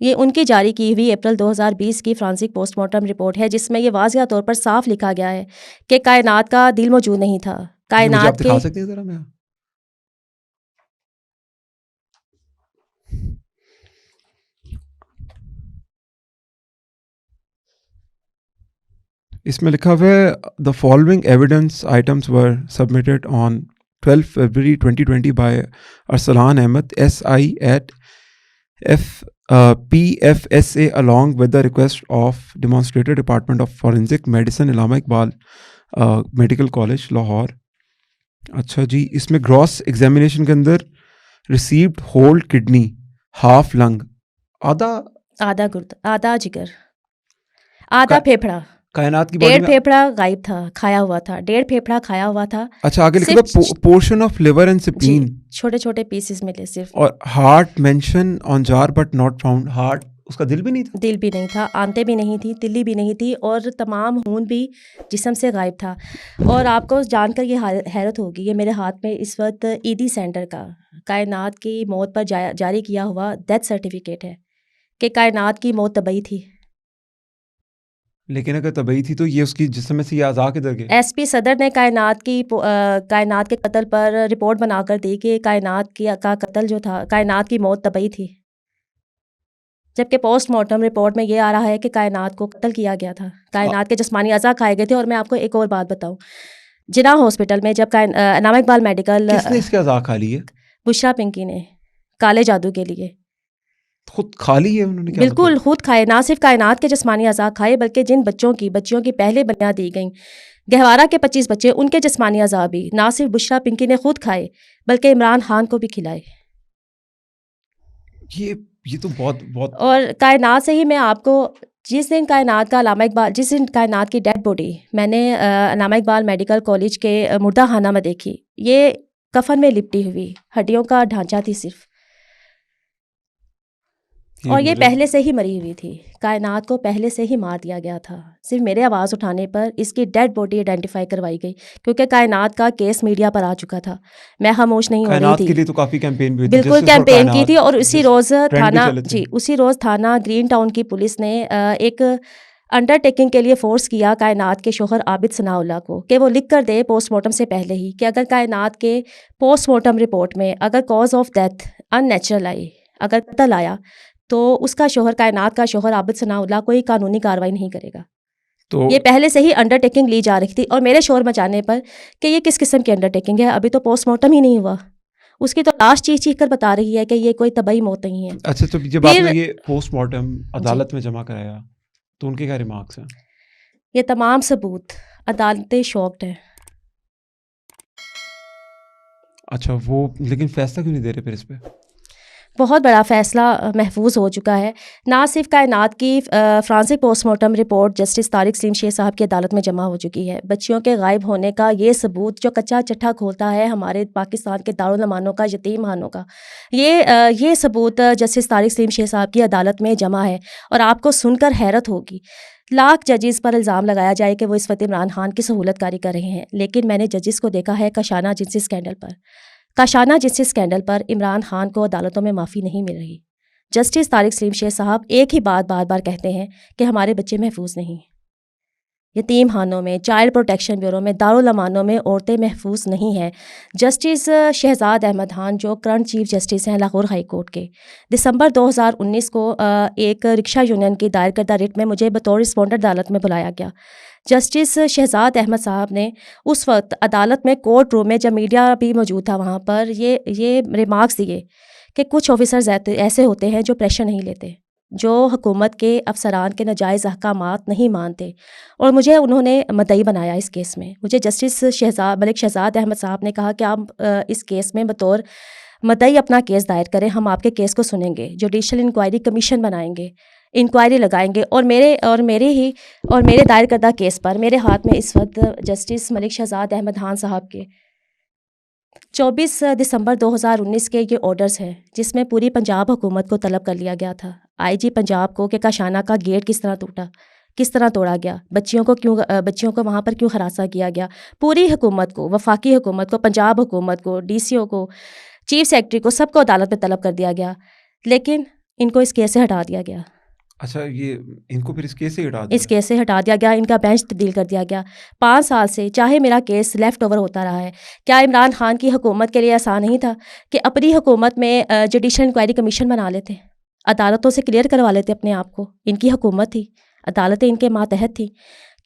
یہ ان کی جاری کی ہوئی اپریل 2020 کی فرانسک پوسٹ مارٹم رپورٹ ہے، جس میں یہ واضح طور پر صاف لکھا گیا ہے کہ کائنات کا دل موجود نہیں تھا، مجھے آپ کائنات کے دکھا سکتے ہیں ذرا میں؟ اس میں لکھا ہوا ہے the following evidence items were submitted on 12 February 2020 by Arsalan Ahmed S I at PFSA along with the request of demonstrated Department of Forensic Medicine Allama Iqbal medical college Lahore. اچھا جی، اس میں گراس ایگزامینیشن کے اندر ریسیوڈ ہول کڈنی، ہاف لنگ، آدھا گرد، آدھا جگر، آدھا پھیپھڑا، کائنات کی باڈی ڈیڑھ میں. پھیپھڑا غائب تھا، کھایا ہوا تھا، ڈیڑھ پھیپھڑا کھایا ہوا تھا. اچھا آگے لکھا تھا پورشن آف لیور اینڈ سپلین، چھوٹے چھوٹے پیسز ملے صرف. اور ہارٹ مینشن آن جار بٹ ناٹ فاؤنڈ. ہارٹ، اس کا دل بھی نہیں تھا؟ دل بھی نہیں تھا، آنتیں بھی نہیں تھی، تلی بھی نہیں تھی، اور تمام خون بھی جسم سے غائب تھا. اور آپ کو جان کر یہ حیرت ہوگی، یہ میرے ہاتھ میں اس وقت ایڈی سینٹر کا کائنات کی موت پر جاری کیا ہوا ڈیتھ سرٹیفکیٹ ہے کہ کائنات کی موت طبعی تھی. لیکن اگر طبعی تھی تو یہ اس کی جسم میں سے یہ اعضاء کدھر گئے؟ ایس پی صدر نے کائنات کے قتل پر رپورٹ بنا کر دی کہ کائنات کا قتل جو تھا، کائنات کی موت طبعی تھی، جبکہ پوسٹ مارٹم رپورٹ میں یہ آ رہا ہے کہ کائنات کو قتل کیا گیا تھا، کائنات کے جسمانی اعضاء کھائے گئے تھے. اور میں آپ کو ایک اور بات بتاؤں، جناح ہاسپٹل میں جب علامہ اقبال میڈیکل، کس نے اس کے اعضاء کھا لیے؟ بشرا پنکی نے، کالے جادو کے لیے خود کھا لی ہے انہوں نے؟ بالکل خود کھائے، نہ صرف کائنات کے جسمانی اعضاء کھائے بلکہ جن بچوں کی پہلے بنیاد دی گئیں، گہوارہ کے 25 بچے، ان کے جسمانی اعضاء بھی نہ صرف بشرا پنکی نے خود کھائے بلکہ عمران خان کو بھی کھلائے. یہ تو بہت اور کائنات سے ہی میں آپ کو، جس دن کائنات کا علامہ اقبال، جس دن کائنات کی ڈیڈ باڈی میں نے علامہ اقبال میڈیکل کالج کے مردہ خانہ میں دیکھی، یہ کفن میں لپٹی ہوئی ہڈیوں کا ڈھانچہ تھی صرف، اور یہ پہلے سے ہی مری ہوئی تھی. کائنات کو پہلے سے ہی مار دیا گیا تھا، صرف میرے آواز اٹھانے پر اس کی ڈیڈ باڈی آئیڈینٹیفائی کروائی گئی، کیونکہ کائنات کا کیس میڈیا پر آ چکا تھا. میں خاموش نہیں ہو رہی کائنات تھی، کے لیے تو کافی کیمپین بھی ہوئی تھی، بالکل کیمپین کی تھی. اور اسی روز تھانہ گرین ٹاؤن کی پولیس نے ایک انڈر ٹیکنگ کے لیے فورس کیا کائنات کے شوہر عابد ثناء اللہ کو کہ وہ لکھ کر دے پوسٹ مارٹم سے پہلے ہی کہ اگر کائنات کے پوسٹ مارٹم رپورٹ میں اگر cause of death unnatural آئی، اگر قتل آیا، تو اس کا شوہر، کائنات کا شوہر عابد ثناء اللہ کوئی قانونی کارروائی نہیں کرے گا. تو یہ پہلے سے ہی انڈر ٹیکنگ لی جا رہی تھی. اور میرے شور مچانے پر کہ یہ کس قسم کی انڈر ٹیکنگ ہے، ابھی تو پوسٹ مارٹم ہی نہیں ہوا، اس کی تو لاش چیخ چیخ کر بتا رہی ہے کہ یہ کوئی طبعی موت نہیں ہے. اچھا، تو جب آپ نے یہ پوسٹ مارٹم عدالت میں جمع کرایا تو ان کے کیا ریمارکس ہیں؟ یہ تمام ثبوت عدالتیں شاکڈ ہیں. اچھا، وہ لیکن فیصلہ کیوں نہیں دے رہے پھر اس پہ؟ بہت بڑا فیصلہ محفوظ ہو چکا ہے. نہ صرف کائنات کی forensic post mortem report justice Tariq Saleem Sheikh sahib کی عدالت میں جمع ہو چکی ہے. بچیوں کے غائب ہونے کا یہ ثبوت جو کچا چٹھا کھولتا ہے ہمارے پاکستان کے دارالمانوں کا، یتیم خانوں کا، یہ ثبوت جسٹس طارق سلیم شیخ صاحب کی عدالت میں جمع ہے. اور آپ کو سن کر حیرت ہوگی، لاکھ ججز پر الزام لگایا جائے کہ وہ اس وقت عمران خان کی سہولت کاری کر رہے ہیں، لیکن میں نے ججز کو دیکھا ہے کاشانہ جنسی اسکینڈل پر عمران خان کو عدالتوں میں معافی نہیں مل رہی. جسٹس طارق سلیم شیخ صاحب ایک ہی بات بار بار کہتے ہیں کہ ہمارے بچے محفوظ نہیں، یتیم خانوں میں، چائلڈ پروٹیکشن بیورو میں، دارالمانوں میں عورتیں محفوظ نہیں ہیں. جسٹس شہزاد احمد خان جو کرنٹ چیف جسٹس ہیں لاہور ہائی کورٹ کے، دسمبر 2019 کو ایک رکشہ یونین کی دائر کردہ رٹ میں مجھے بطور رسپونڈنٹ عدالت میں بلایا گیا. جسٹس شہزاد احمد صاحب نے اس وقت عدالت میں کورٹ روم میں، جب میڈیا بھی موجود تھا وہاں پر، یہ ریمارکس دیے کہ کچھ آفیسرز ایسے ہوتے ہیں جو پریشر نہیں لیتے، جو حکومت کے افسران کے ناجائز احکامات نہیں مانتے. اور مجھے انہوں نے مدعی بنایا اس کیس میں. مجھے جسٹس ملک شہزاد احمد صاحب نے کہا کہ آپ اس کیس میں بطور مدعی اپنا کیس دائر کریں، ہم آپ کے کیس کو سنیں گے، جوڈیشل انکوائری کمیشن بنائیں گے، انکوائری لگائیں گے. اور میرے دائر کردہ کیس پر میرے ہاتھ میں اس وقت جسٹس ملک شہزاد احمد خان صاحب کے 24 دسمبر 2019 کے یہ آرڈرز ہیں، جس میں پوری پنجاب حکومت کو طلب کر لیا گیا تھا آئی جی پنجاب کو کہ کاشانہ کا گیٹ کس طرح ٹوٹا، کس طرح توڑا گیا، بچیوں کو وہاں پر کیوں ہراساں کیا گیا. پوری حکومت کو، وفاقی حکومت کو، پنجاب حکومت کو، ڈی سی او کو، چیف سیکرٹری کو، سب کو عدالت میں طلب کر دیا گیا، لیکن ان کو اس کیس سے ہٹا دیا گیا. اچھا، یہ ان کو پھر اس کیس سے ہٹا دیا؟ اس کیس سے ہٹا دیا گیا، ان کا بینچ تبدیل کر دیا گیا. 5 سال سے چاہے میرا کیس لیفٹ اوور ہوتا رہا ہے. کیا عمران خان کی حکومت کے لیے آسان نہیں تھا کہ اپنی حکومت میں جوڈیشل انکوائری کمیشن بنا لیتے، عدالتوں سے کلیئر کروا لیتے اپنے آپ کو؟ ان کی حکومت تھی، عدالتیں ان کے ماتحت تھیں.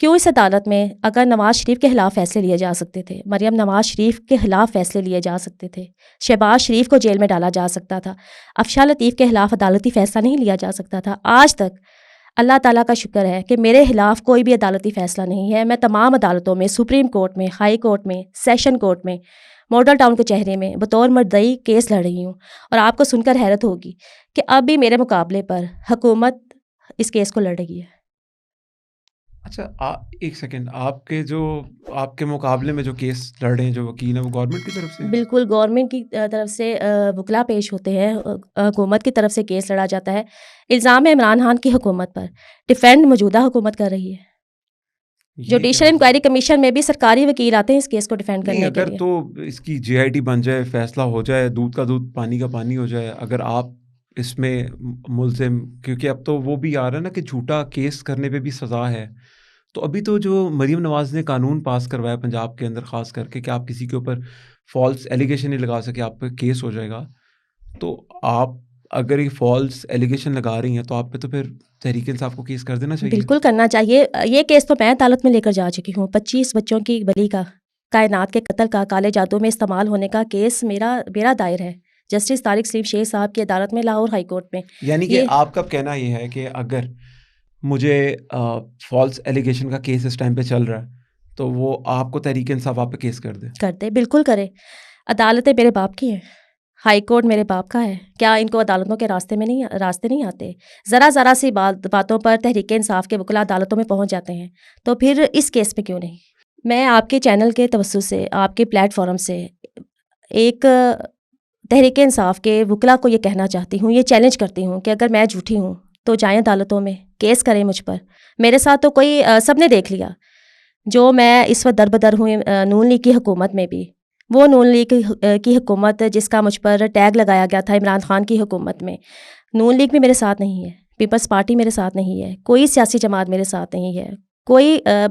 کیوں اس عدالت میں اگر نواز شریف کے خلاف فیصلے لیے جا سکتے تھے، مریم نواز شریف کے خلاف فیصلے لیے جا سکتے تھے، شہباز شریف کو جیل میں ڈالا جا سکتا تھا، افشاں لطیف کے خلاف عدالتی فیصلہ نہیں لیا جا سکتا تھا، آج تک اللہ تعالیٰ کا شکر ہے کہ میرے خلاف کوئی بھی عدالتی فیصلہ نہیں ہے. میں تمام عدالتوں میں، سپریم کورٹ میں، ہائی کورٹ میں، سیشن کورٹ میں، ماڈل ٹاؤن کچہری میں بطور مدعی کیس لڑ رہی ہوں. اور آپ کو سن کر حیرت ہوگی کہ اب بھی میرے مقابلے پر حکومت اس کیس کو لڑ رہی ہے. اچھا، ایک سیکنڈ، آپ کے مقابلے میں جو کیس لڑ رہے ہیں جو وکیل ہیں، وہ گورنمنٹ کی طرف سے؟ بالکل گورنمنٹ کی طرف سے وکلا پیش ہوتے ہیں، حکومت کی طرف سے کیس لڑا جاتا ہے. الزام ہے عمران خان کی حکومت پر، ڈیفینڈ موجودہ حکومت کر رہی ہے. جوڈیشل انکوائری کمیشن میں بھی سرکاری وکیل آتے ہیں اس کیس کو ڈیفینڈ کرنے کے لیے. اگر تو اس کی جے آئی ٹی بن جائے، فیصلہ ہو جائے، دودھ کا دودھ پانی کا پانی ہو جائے، اگر آپ اس میں ملزم، کیونکہ اب تو وہ بھی آ رہا ہے نا کہ جھوٹا کیس کرنے پہ بھی سزا ہے، تو ابھی تو جو مریم نواز نے قانون پاس کروایا پنجاب کے اندر خاص کر کے کہ آپ کسی کے اوپر فالس ایلیگیشن نہیں لگا سکے، آپ پہ کیس ہو جائے گا. تو آپ اگر یہ فالس ایلیگیشن لگا رہی ہیں تو آپ پہ تو پھر تحریک انصاف کو کیس کر دینا چاہیے. بالکل کرنا چاہیے. یہ کیس تو میں عدالت میں لے کر جا چکی ہوں. 25 بچوں کی بلی کا، کائنات کے قتل کا، کالے جادو میں استعمال ہونے کا کیس میرا دائر ہے جسٹس طارق سلیم شیخ صاحب کی عدالت میں، لاہور ہائی کورٹ میں. یعنی کہ آپ کا کہنا یہ ہے کہ اگر مجھے فالس ایلیگیشن کا کیس اس ٹائم پہ چل رہا ہے تو وہ آپ کو تحریک انصاف آپ پہ کیس کر دے؟ بالکل کرے. عدالتیں میرے باپ کی ہیں، ہائی کورٹ میرے باپ کا ہے. کیا ان کو عدالتوں کے راستے نہیں آتے؟ ذرا سی باتوں پر تحریک انصاف کے وکلا عدالتوں میں پہنچ جاتے ہیں، تو پھر اس کیس پہ کیوں نہیں؟ میں آپ کے چینل کے توسط سے، آپ کے پلیٹ فارم سے ایک تحریک انصاف کے وکلا کو یہ کہنا چاہتی ہوں، یہ چیلنج کرتی ہوں کہ اگر میں جھوٹی ہوں تو جائیں عدالتوں میں، کیس کریں مجھ پر. میرے ساتھ تو کوئی سب نے دیکھ لیا جو میں اس وقت دربدر ہوں نون لیگ کی حکومت میں بھی. وہ نون لیگ کی حکومت جس کا مجھ پر ٹیگ لگایا گیا تھا عمران خان کی حکومت میں، نون لیگ بھی میرے ساتھ نہیں ہے، پیپلز پارٹی میرے ساتھ نہیں ہے، کوئی سیاسی جماعت میرے ساتھ نہیں ہے،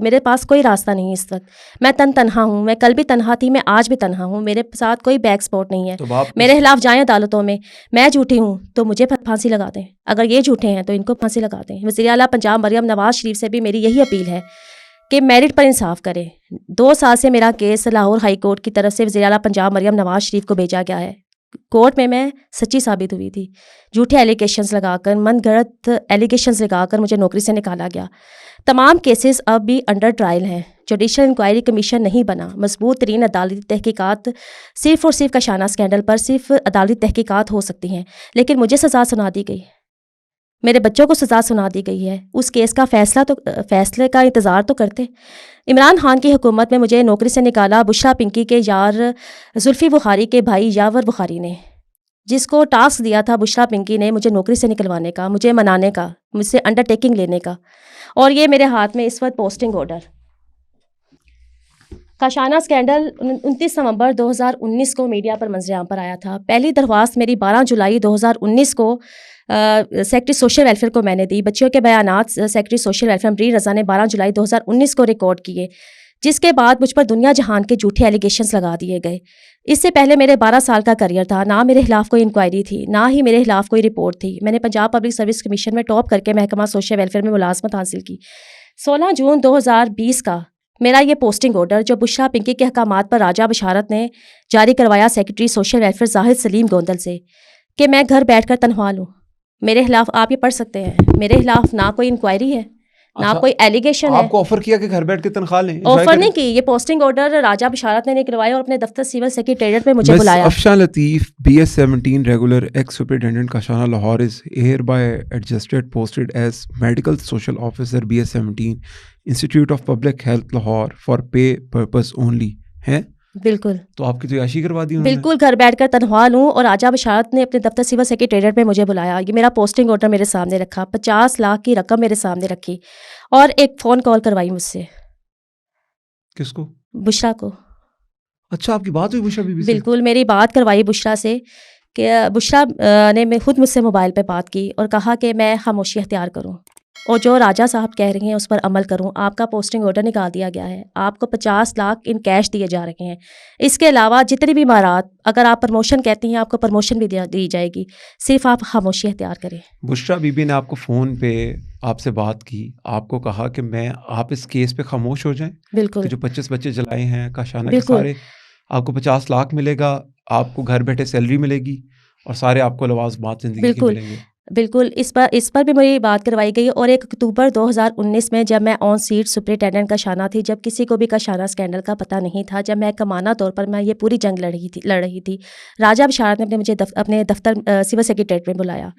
میرے پاس کوئی راستہ نہیں اس وقت. میں تنہا ہوں، میں کل بھی تنہا تھی، میں آج بھی تنہا ہوں، میرے ساتھ کوئی بیک سپورٹ نہیں ہے. میرے خلاف جائیں عدالتوں میں. میں جھوٹی ہوں تو مجھے پھانسی لگا دیں، اگر یہ جھوٹے ہیں تو ان کو پھانسی لگا دیں. وزیر اعلیٰ پنجاب مریم نواز شریف سے بھی میری یہی اپیل ہے کہ میرٹ پر انصاف کریں. 2 سال سے میرا کیس لاہور ہائی کورٹ کی طرف سے وزیر اعلیٰ پنجاب مریم نواز شریف کو بھیجا گیا ہے. کورٹ میں سچی ثابت ہوئی تھی. جھوٹے ایلیگیشنز لگا کر، من گھڑت ایلیگیشنز لگا کر مجھے نوکری سے نکالا گیا. تمام کیسز اب بھی انڈر ٹرائل ہیں. جوڈیشل انکوائری کمیشن نہیں بنا. مضبوط ترین عدالتی تحقیقات صرف اور صرف کاشانہ اسکینڈل پر صرف عدالتی تحقیقات ہو سکتی ہیں، لیکن مجھے سزا سنا دی گئی، میرے بچوں کو سزا سنا دی گئی ہے. اس کیس کا فیصلے کا انتظار تو کرتے. عمران خان کی حکومت میں مجھے نوکری سے نکالا بشرا پنکی کے یار زلفی بخاری کے بھائی یاور بخاری نے، جس کو ٹاسک دیا تھا بشرا پنکی نے مجھے نوکری سے نکلوانے کا، مجھے منانے کا، مجھ سے انڈر ٹیکنگ لینے کا. اور یہ میرے ہاتھ میں اس وقت پوسٹنگ آرڈر. کاشانہ اسکینڈل 29 نومبر 2019 کو میڈیا پر منظر عام پر آیا تھا. پہلی درخواست میری 12 جولائی 2019 کو سیکرٹری سوشل ویلفیئر کو میں نے دی. بچیوں کے بیانات سیکرٹری سوشل ویلفیئر امبری رضا نے 12 جولائی 2019 کو ریکارڈ کیے، جس کے بعد مجھ پر دنیا جہان کے جھوٹے ایلیگیشنز لگا دیے گئے. اس سے پہلے میرے 12 سال کا کریئر تھا، نہ میرے خلاف کوئی انکوائری تھی، نہ ہی میرے خلاف کوئی رپورٹ تھی. میں نے پنجاب پبلک سروس کمیشن میں ٹاپ کر کے محکمہ سوشل ویلفیئر میں ملازمت حاصل کی. 16 جون 2020 کا میرا یہ پوسٹنگ آرڈر جو بشرا پنکی کے احکامات پر راجہ بشارت نے جاری کروایا سیکرٹری سوشل ویلفیئر زاہد سلیم گوندل سے کہ میں گھر بیٹھ کر تنخواہ لوں. میرے خلاف آپ یہ پڑھ سکتے ہیں، میرے خلاف نہ کوئی انکوائری ہے، نہ کوئی ایلیگیشن ہے. آپ کو آفر کیا کہ گھر بیٹھ کے تنخواہ لیں؟ آفر نہیں کی. یہ پوسٹنگ آرڈر راجہ بشارت نے نکلوایا اور اپنے دفتر سول سیکریٹریٹ میں مجھے بلایا. Afshan Latif BS 17 regular ex superintendent Kashana Lahore is hereby adjusted posted as medical social officer BS 17 institute of public health Lahore for pay purpose only. ہے بالکل تو آپ کی تو عیاشی کروا دی انہوں نے. بالکل گھر بیٹھ کر تنہا لوں. اور آجا بشارت نے اپنے دفتر سول سیکریٹریٹ میں مجھے بلایا, یہ میرا پوسٹنگ آرڈر میرے سامنے رکھا, 50 لاکھ کی رقم میرے سامنے رکھی, اور ایک فون کال کروائی مجھ سے. کس کو؟ بشرا کو. اچھا آپ کی بات ہوئی بشرا بی بی سے؟ بالکل میری بات کروائی بشرا سے, کہ بشرا نے میں خود مجھ سے موبائل پہ بات کی اور کہا کہ میں خاموشی اختیار کروں اور جو راجہ صاحب کہہ رہے ہیں اس پر عمل کروں. آپ کا پوسٹنگ آرڈر نکال دیا گیا ہے, آپ کو 50 لاکھ ان کیش دیے جا رہے ہیں. اس کے علاوہ جتنی بھی امارات, اگر آپ پروموشن کہتی ہیں آپ کو پروموشن بھی دی جائے گی, صرف آپ خاموشی اختیار کریں. بشرا بی بی نے آپ کو فون پہ آپ سے بات کی, آپ کو کہا کہ آپ اس کیس پہ خاموش ہو جائیں, بالکل کہ جو 25 بچے جلائے ہیں کاشانہ کے بالکل سارے, آپ کو 50 لاکھ ملے گا, آپ کو گھر بیٹھے سیلری ملے گی, اور سارے آپ کو لوازمات زندگی کے بالکل ملیں گے. بالکل اس پر بھی میری بات کروائی گئی. اور 1 اکتوبر 2019 میں جب میں آن سیٹ سپرنٹینڈنٹ کاشانہ تھی, جب کسی کو بھی کاشانہ اسکینڈل کا پتہ نہیں تھا, جب میں کمانہ طور پر میں یہ پوری جنگ لڑ رہی تھی, راجہ بشارت نے مجھے اپنے دفتر سول سیکریٹریٹ میں بلایا,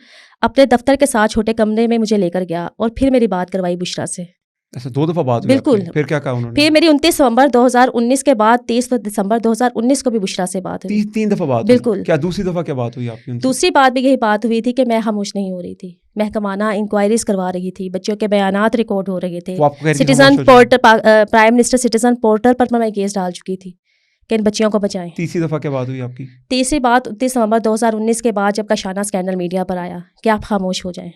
اپنے دفتر کے ساتھ چھوٹے کمرے میں مجھے لے کر گیا, اور پھر میری بات کروائی بشرا سے. ایسا 2 دفعہ بات ہوئی آپ کی؟ بالکل. پھر کیا کہا انہوں نے؟ پھر میری 29 نومبر 2019 کے بعد 30 دسمبر 2019 کو بھی بشرا سے بات ہوئی. 3 دفعہ بات بالکل. ہوئی. کیا دوسری دفعہ کیا بات ہوئی آپ کی ان سے؟ دوسری بات بھی یہی بات ہوئی تھی کہ میں خاموش نہیں ہو رہی تھی, محکمانہ انکوائریز کروا رہی تھی, بچوں کے بیانات ریکارڈ ہو رہے تھے, وہ آپ کو کہہ رہی تھی سٹیزن خاموش ہو جائیں. پرائم منسٹر سٹیزن پورٹل پر میں کیس ڈال چکی تھی کہ ان بچیوں کو بچائیں. تیسری دفعہ کیا بات ہوئی آپ کی؟ تیسری بات 29 نومبر 2019 کے بعد جب کاشانہ اسکینڈل میڈیا پر آیا کہ آپ خاموش ہو جائیں.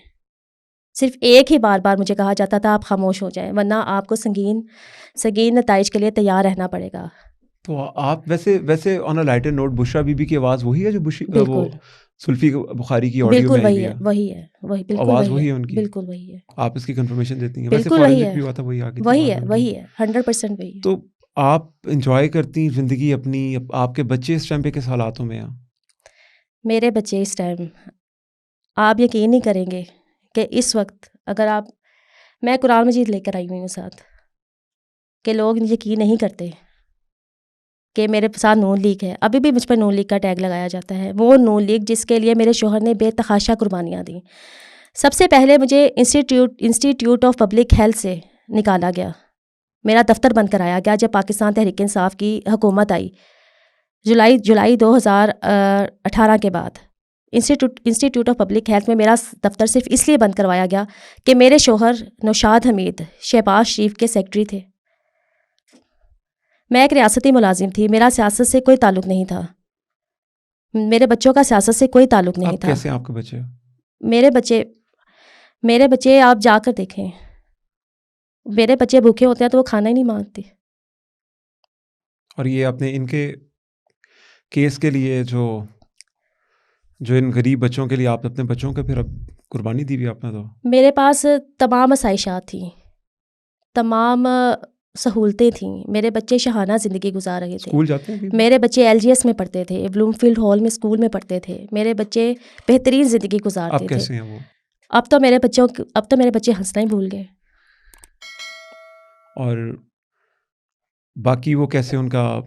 صرف ایک ہی بار مجھے کہا جاتا تھا آپ خاموش ہو جائیں, ورنہ آپ کو سنگین نتائج کے لیے تیار رہنا پڑے گا. تو آپ ویسے آن اے lighter note, Bushra be be کی آواز وہی ہے جو وہ بالکل سلفی بخاری کی آڈیو میں بالکل آئی ہوئی ہے؟ وہی ہے بالکل آواز وہی وہی ہے, ہے ان کی؟ بالکل وہی ہے, آپ اس کی کنفرمیشن دیتی ہیں؟ ویسے بالکل وہی فورینسک ہے, بھی ہوا تھا, وہی آ گئی تھی وہی آواز ہے ان کی. وہی ہے 100% وہی ہے. تو آپ انجوائے کرتی ہیں زندگی اپنی, آپ کے بچے اس ٹائم پہ کس حالاتوں میں ہیں؟ میرے بچے اس ٹائم, آپ یقین نہیں کریں گے کہ اس وقت اگر میں قرآن مجید لے کر آئی ہوئی ہوں ساتھ, کہ لوگ یقین نہیں کرتے کہ میرے ساتھ نون لیگ ہے. ابھی بھی مجھ پر نون لیگ کا ٹیگ لگایا جاتا ہے, وہ نون لیگ جس کے لیے میرے شوہر نے بے تحاشا قربانیاں دیں. سب سے پہلے مجھے انسٹیٹیوٹ آف پبلک ہیلتھ سے نکالا گیا, میرا دفتر بند کرایا گیا جب پاکستان تحریک انصاف کی حکومت آئی جولائی 2018 کے بعد. انسٹیٹیوٹ آف پبلک ہیلتھ میں میرا دفتر صرف اس لیے بند کروایا گیا کہ میرے شوہر نوشاد حمید شہباز شریف کے سیکرٹری تھے. میں ایک ریاستی ملازم تھی, میرا سیاست سے کوئی تعلق نہیں تھا, میرے بچوں کا سیاست سے کوئی تعلق نہیں تھا. کیسے آپ کے بچے؟ میرے بچے آپ جا کر دیکھیں, میرے بچے بھوکے ہوتے ہیں تو وہ کھانا ہی نہیں مانگتے. اور یہ آپ نے ان کے کیس کے لیے جو ان غریب بچوں کے لیے آپ اپنے بچوں کے پھر اب قربانی دی ہوئی آپ نے؟ تو میرے پاس تمام آسائشات تھیں, تمام سہولتیں تھیں, میرے بچے شہانہ زندگی گزار رہے تھے. اسکول جاتے ہیں؟ میرے بچے LGS میں پڑھتے تھے, بلوم فیلڈ ہال میں اسکول میں پڑھتے تھے, میرے بچے بہترین زندگی گزارتے اب تھے. کیسے ہیں وہ؟ اب تو میرے بچے ہنسنا ہی بھول گئے. اور باقی وہ کیسے, ان کا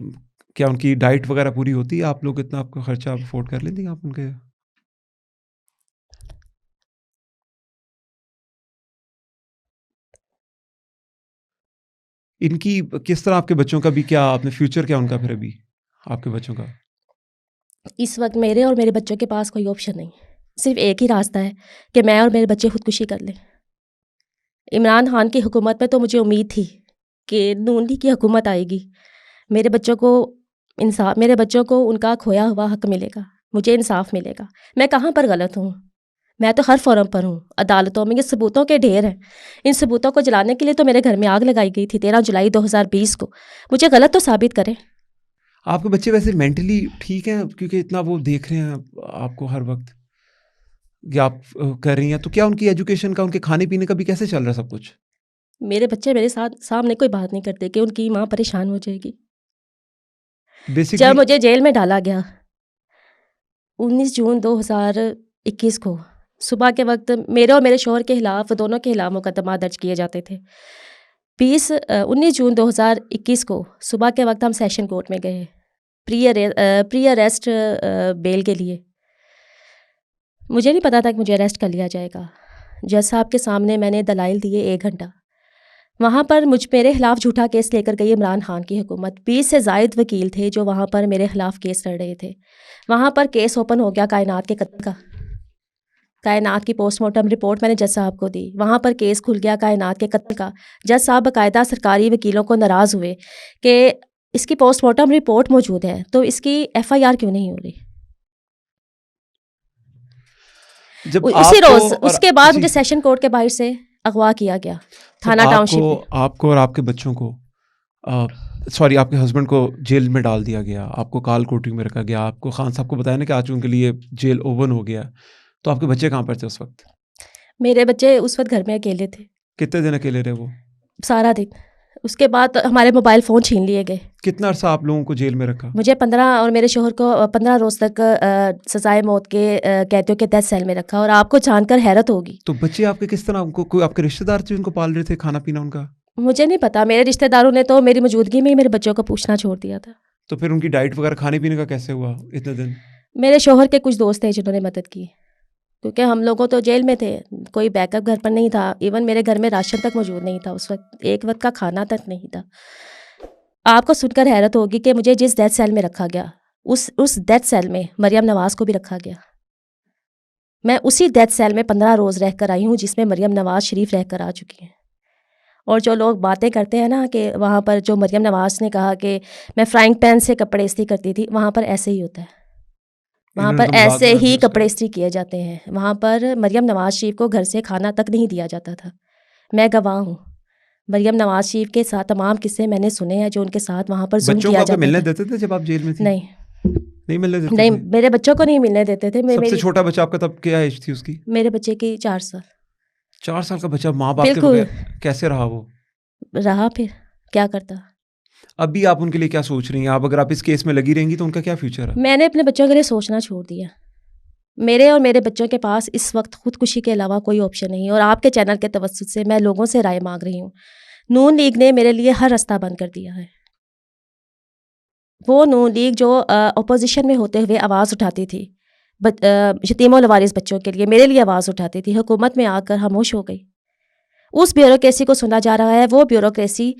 کیا ان کی ڈائٹ وغیرہ پوری ہوتی ہے؟ آپ لوگ اتنا آپ کا خرچہ افورڈ کر لیتی ہیں آپ ان کے؟ ان کی کس طرح آپ کے بچوں کا بھی کیا آپ نے فیوچر کیا ان کا پھر ابھی آپ کے بچوں کا؟ اس وقت میرے اور میرے بچوں کے پاس کوئی آپشن نہیں, صرف ایک ہی راستہ ہے کہ میں اور میرے بچے خودکشی کر لیں. عمران خان کی حکومت میں تو مجھے امید تھی کہ نون لیگ کی حکومت آئے گی, میرے بچوں کو ان کا کھویا ہوا حق ملے گا, مجھے انصاف ملے گا. میں کہاں پر غلط ہوں؟ میں تو ہر فورم پر ہوں, عدالتوں میں. یہ ثبوتوں کے ڈھیر ہیں, ان ثبوتوں کو جلانے کے لیے تو میرے گھر میں آگ لگائی گئی تھی 13 جولائی 2020 کو. مجھے غلط تو ثابت کریں. آپ کے بچے ویسے مینٹلی ٹھیک ہیں؟ کیونکہ اتنا وہ دیکھ رہے ہیں آپ کو ہر وقت کہ آپ کر رہی ہیں, تو کیا ان کی ایجوکیشن کا, ان کے کھانے پینے کا بھی کیسے چل رہا ہے سب کچھ؟ میرے بچے میرے سامنے کوئی بات نہیں کرتے کہ ان کی ماں پریشان ہو جائے گی. جب مجھے جیل میں ڈالا گیا 19 جون 2021 کو صبح کے وقت میرے اور میرے شوہر کے خلاف, دونوں کے خلاف مقدمات درج کیے جاتے تھے. 19 جون 2021 کو صبح کے وقت ہم سیشن کورٹ میں گئے پری اریسٹ بیل کے لیے. مجھے نہیں پتا تھا کہ مجھے اریسٹ کر لیا جائے گا. جج صاحب کے سامنے میں نے دلائل دیے 1 گھنٹہ. وہاں پر میرے خلاف جھوٹا کیس لے کر گئی عمران خان کی حکومت. 20 سے زائد وکیل تھے جو وہاں پر میرے خلاف کیس لڑ رہے تھے. وہاں پر کیس اوپن ہو گیا کائنات کے قتل کا. کائنات کی پوسٹ مارٹم رپورٹ میں نے جج صاحب کو دی. وہاں پر کیس کھل گیا کائنات کے قتل کا. جج صاحب باقاعدہ سرکاری وکیلوں کو ناراض ہوئے کہ اس کی پوسٹ مارٹم رپورٹ موجود ہے تو اس کی FIR کیوں نہیں ہو رہی. جب اسی آپ کو روز اور اس کے بعد جی مجھے سیشن کورٹ کے باہر سے اغوا کیا گیا جب تھانہ ٹاؤن شپ میں. آپ کو اور آپ کے بچوں کو سوری آپ کے ہسبینڈ کو جیل میں ڈال دیا گیا, آپ کو کال کوٹری میں رکھا گیا, آپ کو خان صاحب کو بتایا نا کہ آج ان کے لیے جیل اوپن ہو گیا, تو آپ کے بچے کہاں پر تھے اس وقت؟ میرے بچے اس وقت گھر میں اکیلے تھے. کتنے دن اکیلے رہے وہ؟ سارا دن. اس کے بعد ہمارے موبائل فون چھین لیے گئے. کتنا عرصہ آپ لوگوں کو جیل میں رکھا؟ مجھے 15 اور میرے شوہر کو 15 روز تک سزائے موت کے قیدیوں کے تحت سیل میں رکھا. اور آپ کو جان کر حیرت ہوگی, تو بچے آپ کے کس طرح, کوئی آپ کے رشتے دار تھے ان کو پال رہے تھے, کھانا پینا ان کا؟ مجھے نہیں پتا. میرے رشتہ داروں نے تو میری موجودگی میں ہی میرے بچوں کو پوچھنا چھوڑ دیا تھا. تو پھر ان کی ڈائٹ وغیرہ کھانے پینے کا کیسے ہوا اتنے دن؟ میرے شوہر کے کچھ دوست ہیں جنہوں نے مدد کی, کیونکہ ہم لوگوں تو جیل میں تھے, کوئی بیک اپ گھر پر نہیں تھا. ایون میرے گھر میں راشن تک موجود نہیں تھا اس وقت, ایک وقت کا کھانا تک نہیں تھا. آپ کو سن کر حیرت ہوگی کہ مجھے جس ڈیتھ سیل میں رکھا گیا اس ڈیتھ سیل میں مریم نواز کو بھی رکھا گیا. میں اسی ڈیتھ سیل میں 15 روز رہ کر آئی ہوں جس میں مریم نواز شریف رہ کر آ چکی ہیں. اور جو لوگ باتیں کرتے ہیں نا کہ وہاں پر جو مریم نواز نے کہا کہ میں فرائنگ پین سے کپڑے استری کرتی تھی, وہاں پر ایسے ہی ہوتا ہے. وہاں انہوں نے پر تو مذاق ایسے بنا ہی دیا اس کا. کپڑے استری کیے جاتے ہیں. وہاں پر مریم نواز شریف کو گھر سے کھانا تک نہیں دیا جاتا تھا. میں گواہ ہوں. مریم نواز شریف کے ساتھ تمام قصے میں نے سنے ہیں جو ان کے ساتھ وہاں پر ظلم بچوں کو کیا آپ کو جاتا ملنے تھا. دیتے تھے جب آپ جیل میں تھی؟ نہیں نہیں ملنے دیتے نہیں, تھے. میرے بچوں کو نہیں ملنے دیتے تھے. سب سے چھوٹا بچہ آپ کا تب کیا ایج تھی اس کی؟ میرے بچے کی 4 سال. 4 سال کا بچہ ماں باپ کے بالکل. بغیر کیسے رہا وہ؟ رہا پھر کیا کرتا. ابھی آپ ان کے لیے کیا سوچ رہی ہیں؟ آپ اگر آپ اس کیس میں لگی رہیں گی تو ان کا کیا فیوچر ہے؟ میں نے اپنے بچوں کے لیے سوچنا چھوڑ دیا. میرے اور میرے بچوں کے پاس اس وقت خودکشی کے علاوہ کوئی آپشن نہیں. اور آپ کے چینل کے توسط سے میں لوگوں سے رائے مانگ رہی ہوں. نون لیگ نے میرے لیے ہر راستہ بند کر دیا ہے. وہ نون لیگ جو اپوزیشن میں ہوتے ہوئے آواز اٹھاتی تھی یتیم و لوارث بچوں کے لیے, میرے لیے آواز اٹھاتی تھی, حکومت میں آ کر خاموش ہو گئی. اس بیوروکریسی کو سنا جا رہا ہے, وہ بیوروکریسی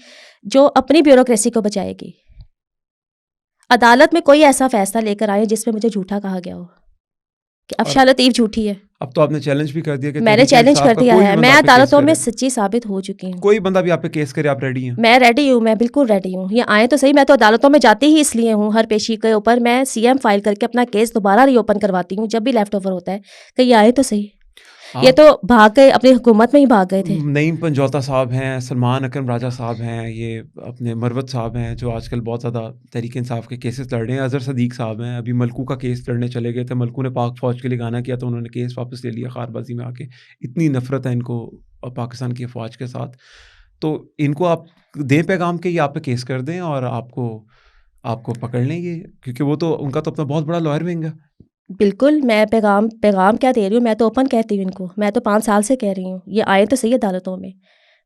جو اپنی بیوروکریسی کو بچائے گی. عدالت میں کوئی ایسا فیصلہ لے کر آئے جس میں مجھے جھوٹا کہا گیا ہو کہ افشاں لطیف جھوٹی ہے. اب تو آپ نے چیلنج بھی کر دیا کہ میں نے تحریک چیلنج انصاف کر کا دیا کوئی ہے. بھی میں بندہ آپ پہ کیس عدالتوں میں کرے, سچی ثابت ہو چکی ہوں. کوئی بندہ بھی آپ پہ کیس کرے, آپ ریڈی ہیں؟ میں ریڈی ہوں, میں بالکل ریڈی ہوں. یہ آئیں تو صحیح. میں تو عدالتوں میں جاتی ہی اس لیے ہوں, ہر پیشی کے اوپر میں CM فائل کر کے اپنا کیس دوبارہ ری اوپن کرواتی ہوں جب بھی لیفٹ اوور ہوتا ہے کہ یہ آئے تو صحیح. یہ تو بھاگ گئے, اپنی حکومت میں ہی بھاگ گئے تھے. نعیم پنجوتا صاحب ہیں, سلمان اکرم راجہ صاحب ہیں, یہ اپنے مروت صاحب ہیں جو آج کل بہت زیادہ تحریک انصاف کے کیسز لڑ رہے ہیں, اظہر صدیق صاحب ہیں, ابھی ملکو کا کیس لڑنے چلے گئے تھے, ملکو نے پاک فوج کے لیے گانا کیا تو انہوں نے کیس واپس لے لیا خار بازی میں آ کے. اتنی نفرت ہے ان کو پاکستان کی افواج کے ساتھ. تو ان کو آپ دیں پیغام کہ یہ آپ پہ کیس کر دیں اور آپ کو پکڑ لیں گے, کیونکہ وہ تو ان کا تو اپنا بہت بڑا لائر ونگ ہے. بالکل. میں پیغام کیا دے رہی ہوں, میں تو اوپن کہتی ہوں ان کو. میں تو 5 سال سے کہہ رہی ہوں یہ آئے تو صحیح عدالتوں میں.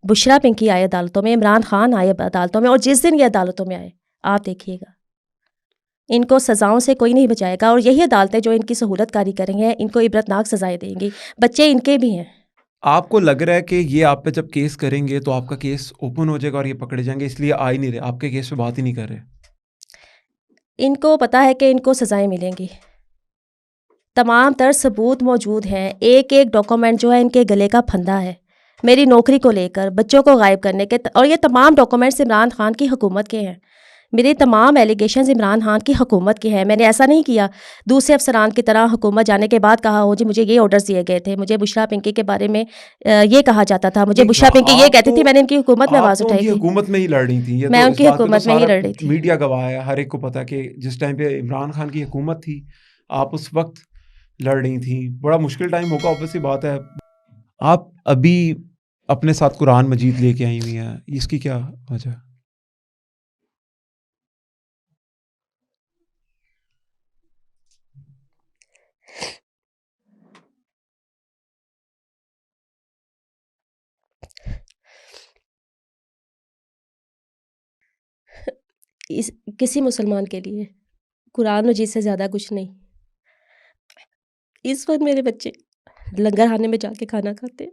بشرا پنکی آئے عدالتوں میں, عمران خان آئے عدالتوں میں, اور جس دن یہ عدالتوں میں آئے آپ دیکھیے گا ان کو سزاؤں سے کوئی نہیں بچائے گا. اور یہی عدالتیں جو ان کی سہولت کاری کریں گے ان کو عبرتناک سزائیں دیں گی. بچے ان کے بھی ہیں. آپ کو لگ رہا ہے کہ یہ آپ پہ جب کیس کریں گے تو آپ کا کیس اوپن ہو جائے گا اور یہ پکڑے جائیں گے, اس لیے آ ہی نہیں رہے, آپ کے کیس پہ بات ہی نہیں کر رہے؟ ان کو پتہ ہے کہ ان کو سزائیں ملیں گی. تمام تر ثبوت موجود ہیں. ایک ایک ڈاکومنٹ جو ہے ان کے گلے کا پھندا ہے میری نوکری کو لے کر, بچوں کو غائب کرنے کے. اور یہ تمام ڈاکومنٹس عمران خان کی حکومت کے ہیں. میری تمام ایلیگیشنز عمران خان کی حکومت کے ہیں. میں نے ایسا نہیں کیا دوسرے افسران کی طرح حکومت جانے کے بعد کہا ہو جی مجھے یہ آرڈرز دیے گئے تھے, مجھے بشرا پنکی کے بارے میں یہ کہا جاتا تھا, مجھے بشرا پنکی یہ کہتی تھی, میں نے ان کی حکومت میں آپ آواز تو ان اٹھائی کی تھی. حکومت میں ہی لڑ رہی تھیں, یہ میں تو ان اس کی بات پہ تو حکومت میں ہی سارا لڑ رہی تھی. میڈیا گواہ ہے, ہر ایک کو پتا کہ جس ٹائم پہ عمران خان کی حکومت تھی آپ اس وقت لڑ رہی تھیں. بڑا مشکل ٹائم ہوگا, اوبویس سی بات ہے. آپ ابھی اپنے ساتھ قرآن مجید لے کے آئی ہوئی ہیں, اس کی کیا وجہ؟ کسی مسلمان کے لیے قرآن مجید سے زیادہ کچھ نہیں. اس وقت میرے بچے لنگر خانے میں جا کے کھانا کھاتے ہیں.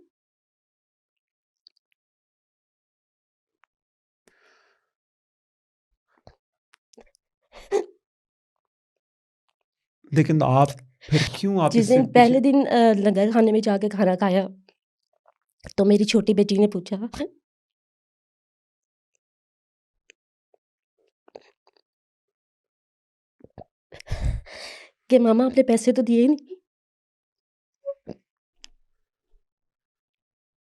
لیکن آپ پھر کیوں آپ جس اس سے دن پیچھے؟ پہلے دن لنگر خانے میں جا کے کھانا کھایا تو میری چھوٹی بیٹی نے پوچھا کہ ماما آپ نے پیسے تو دیے ہی نہیں.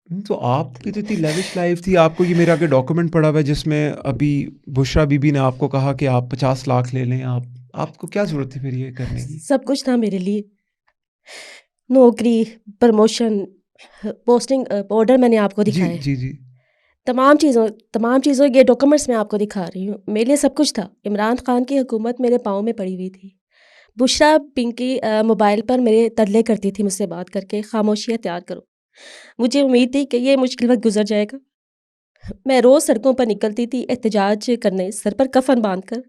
تو آپ کی تو اتنی لیوش لائف تھی. آپ کو یہ میرے آگے ڈاکومنٹ پڑا ہوا ہے جس میں ابھی بشرا بی بی نے آپ کو کہا کہ آپ 50 لاکھ لے لیں. آپ کو کیا ضرورت تھی پھر یہ کرنے کی؟ سب کچھ تھا میرے لیے، نوکری، پروموشن، پوسٹنگ آرڈر میں نے آپ کو جی دکھائے، جی جی. تمام چیزوں یہ ڈاکومنٹس میں آپ کو دکھا رہی ہوں. میرے لیے سب کچھ تھا. عمران خان کی حکومت میرے پاؤں میں پڑی ہوئی تھی. بشرا پنکی موبائل پر میرے ترلے کرتی تھی مجھ سے بات کر کے، خاموشی اختیار کرو. مجھے امید تھی کہ یہ مشکل وقت گزر جائے گا. میں روز سڑکوں پر نکلتی تھی احتجاج کرنے، سر پر کفن باندھ کر،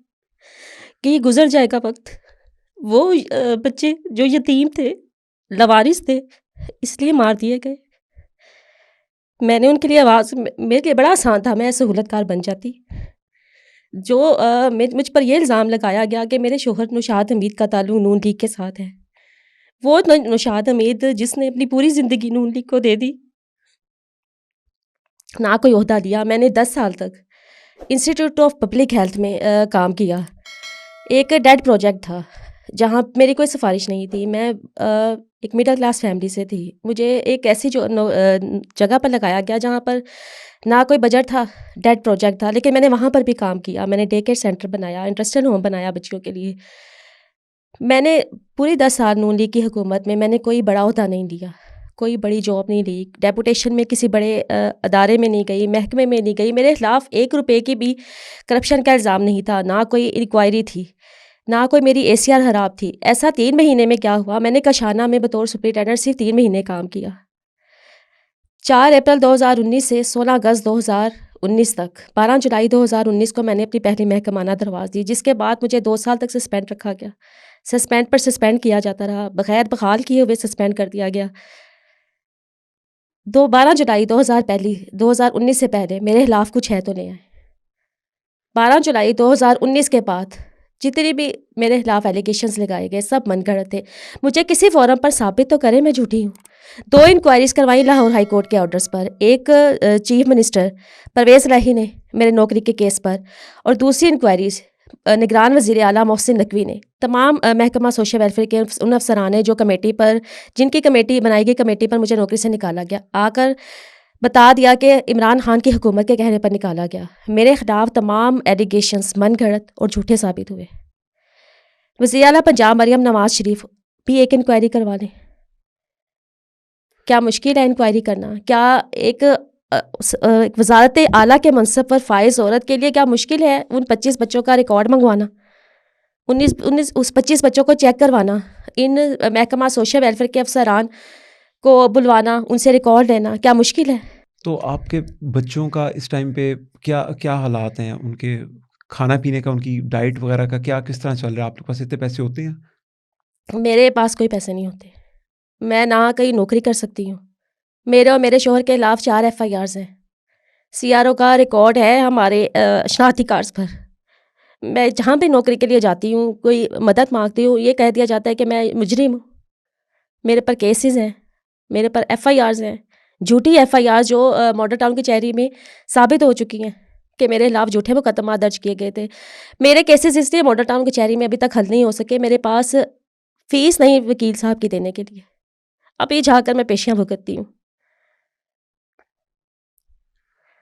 کہ یہ گزر جائے گا وقت. وہ بچے جو یتیم تھے، لوارث تھے، اس لیے مار دیے گئے. میں نے ان کے لیے آواز، میرے لیے بڑا آسان تھا، میں سہولت کار بن جاتی. جو مجھ پر یہ الزام لگایا گیا کہ میرے شوہر نوشاد حمید کا تعلق نون لیگ کے ساتھ ہے. وہ نوشاد حمید جس نے اپنی پوری زندگی نون لیگ کو دے دی، نہ کوئی عہدہ دیا. میں نے 10 سال تک انسٹیٹیوٹ آف پبلک ہیلتھ میں کام کیا. ایک ڈیڈ پروجیکٹ تھا جہاں میری کوئی سفارش نہیں تھی. میں ایک مڈل کلاس فیملی سے تھی. مجھے ایک ایسی جگہ پر لگایا گیا جہاں پر نہ کوئی بجٹ تھا، ڈیڈ پروجیکٹ تھا، لیکن میں نے وہاں پر بھی کام کیا. میں نے ڈے کیئر سینٹر بنایا، انٹرسٹل ہوم بنایا بچیوں کے لیے. میں نے پوری 10 سال نون لیگ کی حکومت میں نے کوئی بڑا عہدہ نہیں لیا، کوئی بڑی جاب نہیں لی، ڈیپوٹیشن میں کسی بڑے ادارے میں نہیں گئی، محکمے میں نہیں گئی. میرے خلاف 1 روپے کی بھی کرپشن کا الزام نہیں تھا، نہ کوئی انکوائری تھی، نہ کوئی میری ACR خراب تھی. ایسا 3 مہینے میں کیا ہوا، میں نے کشانہ میں بطور سپرنٹینڈنٹ صرف 3 مہینے کام کیا. 4 اپریل 2019 سے 16 اگست 2019 تک، 12 جولائی 2019 کو میں نے اپنی پہلی محکمانہ درخواست دی، جس کے بعد مجھے 2 سال تک سسپینڈ رکھا گیا. سسپینڈ پر سسپینڈ کیا جاتا رہا، بغیر بحال کیے ہوئے سسپینڈ کر دیا گیا. 12 جولائی 2019 سے پہلے میرے خلاف کچھ ہے تو نہیں آئے. 12 جولائی 2019 کے بعد جتنے بھی میرے خلاف ایلیگیشنز لگائے گئے سب من گھڑت تھے. مجھے کسی فورم پر ثابت تو کرے میں جھوٹی ہوں. 2 انکوائریز کروائی لاہور ہائی کورٹ کے آرڈرز پر، ایک چیف منسٹر پرویز الہی نے میرے نوکری کے کیس پر، اور دوسری انکوائریز نگران وزیر اعلیٰ محسن نقوی نے. تمام محکمہ سوشل ویلفیئر کے ان افسران نے جو کمیٹی پر، جن کی کمیٹی بنائی گئی، کمیٹی پر مجھے نوکری سے نکالا گیا، آ کر بتا دیا کہ عمران خان کی حکومت کے کہنے پر نکالا گیا. میرے خلاف تمام ایلیگیشنز من گھڑت اور جھوٹے ثابت ہوئے. وزیر اعلیٰ پنجاب مریم نواز شریف بھی ایک انکوائری کروا لیں. کیا مشکل ہے انکوائری کرنا؟ کیا ایک وزارت اعلیٰ کے منصب پر فائز عورت کے لیے کیا مشکل ہے ان 25 بچوں کا ریکارڈ منگوانا، 25 بچوں کو چیک کروانا، ان محکمہ سوشل ویلفیئر کے افسران کو بلوانا، ان سے ریکارڈ لینا؟ کیا مشکل ہے؟ تو آپ کے بچوں کا اس ٹائم پہ کیا حالات ہیں؟ ان کے کھانا پینے کا، ان کی ڈائٹ وغیرہ کا کس طرح چل رہا ہے؟ آپ کے پاس اتنے پیسے ہوتے ہیں؟ میرے پاس کوئی پیسے نہیں ہوتے. میں نہ کہیں نوکری کر سکتی ہوں. میرے اور میرے شوہر کے خلاف 4 FIRs ہیں. CRO کا ریکارڈ ہے ہمارے شناختی کارڈز پر. میں جہاں بھی نوکری کے لیے جاتی ہوں، کوئی مدد مانگتی ہوں، یہ کہہ دیا جاتا ہے کہ میں مجرم ہوں. میرے پر کیسز ہیں، میرے پر FIRs ہیں، جھوٹی FIRs جو ماڈل ٹاؤن کچہری میں ثابت ہو چکی ہیں کہ میرے خلاف جھوٹے مقدمات درج کیے گئے تھے. میرے کیسز اس لیے ماڈل ٹاؤن کچہری میں ابھی تک حل نہیں ہو سکے، میرے پاس فیس نہیں وکیل صاحب کی دینے کے لیے. اب یہ جا کر میں پیشیاں بھگتتی ہوں.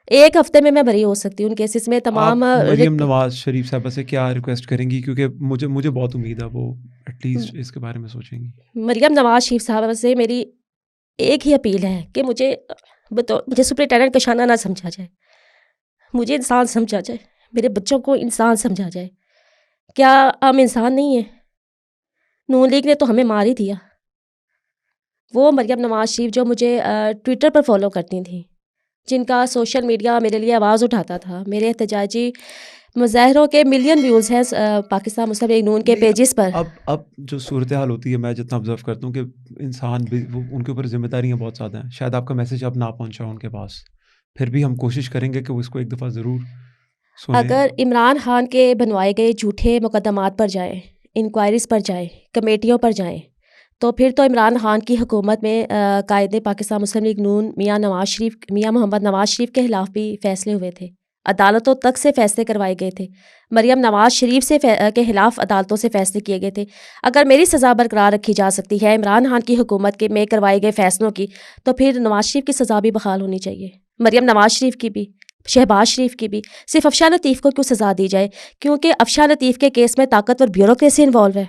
1 ہفتے میں بری ہو سکتی ہوں ان کیسز میں. تمام آپ مریم نواز شریف صاحبہ سے کیا ریکویسٹ کریں گی؟ کیونکہ مجھے بہت امید ہے وہ ایٹ لیسٹ اس کے بارے میں سوچیں گی. مریم نواز شریف صاحبہ سے میری ایک ہی اپیل ہے کہ مجھے سپرنٹینڈنٹ کشانہ نہ سمجھا جائے، مجھے انسان سمجھا جائے، میرے بچوں کو انسان سمجھا جائے. کیا ہم انسان نہیں ہیں؟ نون لیگ نے تو ہمیں مار ہی دیا. وہ مریم نواز شریف جو مجھے ٹویٹر پر فالو کرتی تھیں، جن کا سوشل میڈیا میرے لیے آواز اٹھاتا تھا، میرے احتجاجی مظاہروں کے ملین ویوز ہیں پاکستان مسلم لیگ نون کے پیجز پر. اب جو صورتحال ہوتی ہے، میں جتنا آبزرو کرتا ہوں کہ انسان بھی ان کے اوپر ذمہ داریاں بہت زیادہ ہیں. شاید آپ کا میسج اب نہ پہنچا ان کے پاس، پھر بھی ہم کوشش کریں گے کہ وہ اس کو ایک دفعہ ضرور سنیں. اگر عمران خان کے بنوائے گئے جھوٹے مقدمات پر جائیں، انکوائریز پر جائیں، کمیٹیوں پر جائیں، تو پھر تو عمران خان کی حکومت میں قائد پاکستان مسلم لیگ نون میاں محمد نواز شریف کے خلاف بھی فیصلے ہوئے تھے، عدالتوں تک سے فیصلے کروائے گئے تھے، مریم نواز شریف کے خلاف عدالتوں سے فیصلے کیے گئے تھے۔ اگر میری سزا برقرار رکھی جا سکتی ہے عمران خان کی حکومت کے میں کروائے گئے فیصلوں کی، تو پھر نواز شریف کی سزا بھی بحال ہونی چاہیے، مریم نواز شریف کی بھی، شہباز شریف کی بھی۔ صرف افشاں لطیف کو کیوں سزا دی جائے؟ کیونکہ افشاں لطیف کے کیس میں طاقتور بیوروکریسی انوالو ہے،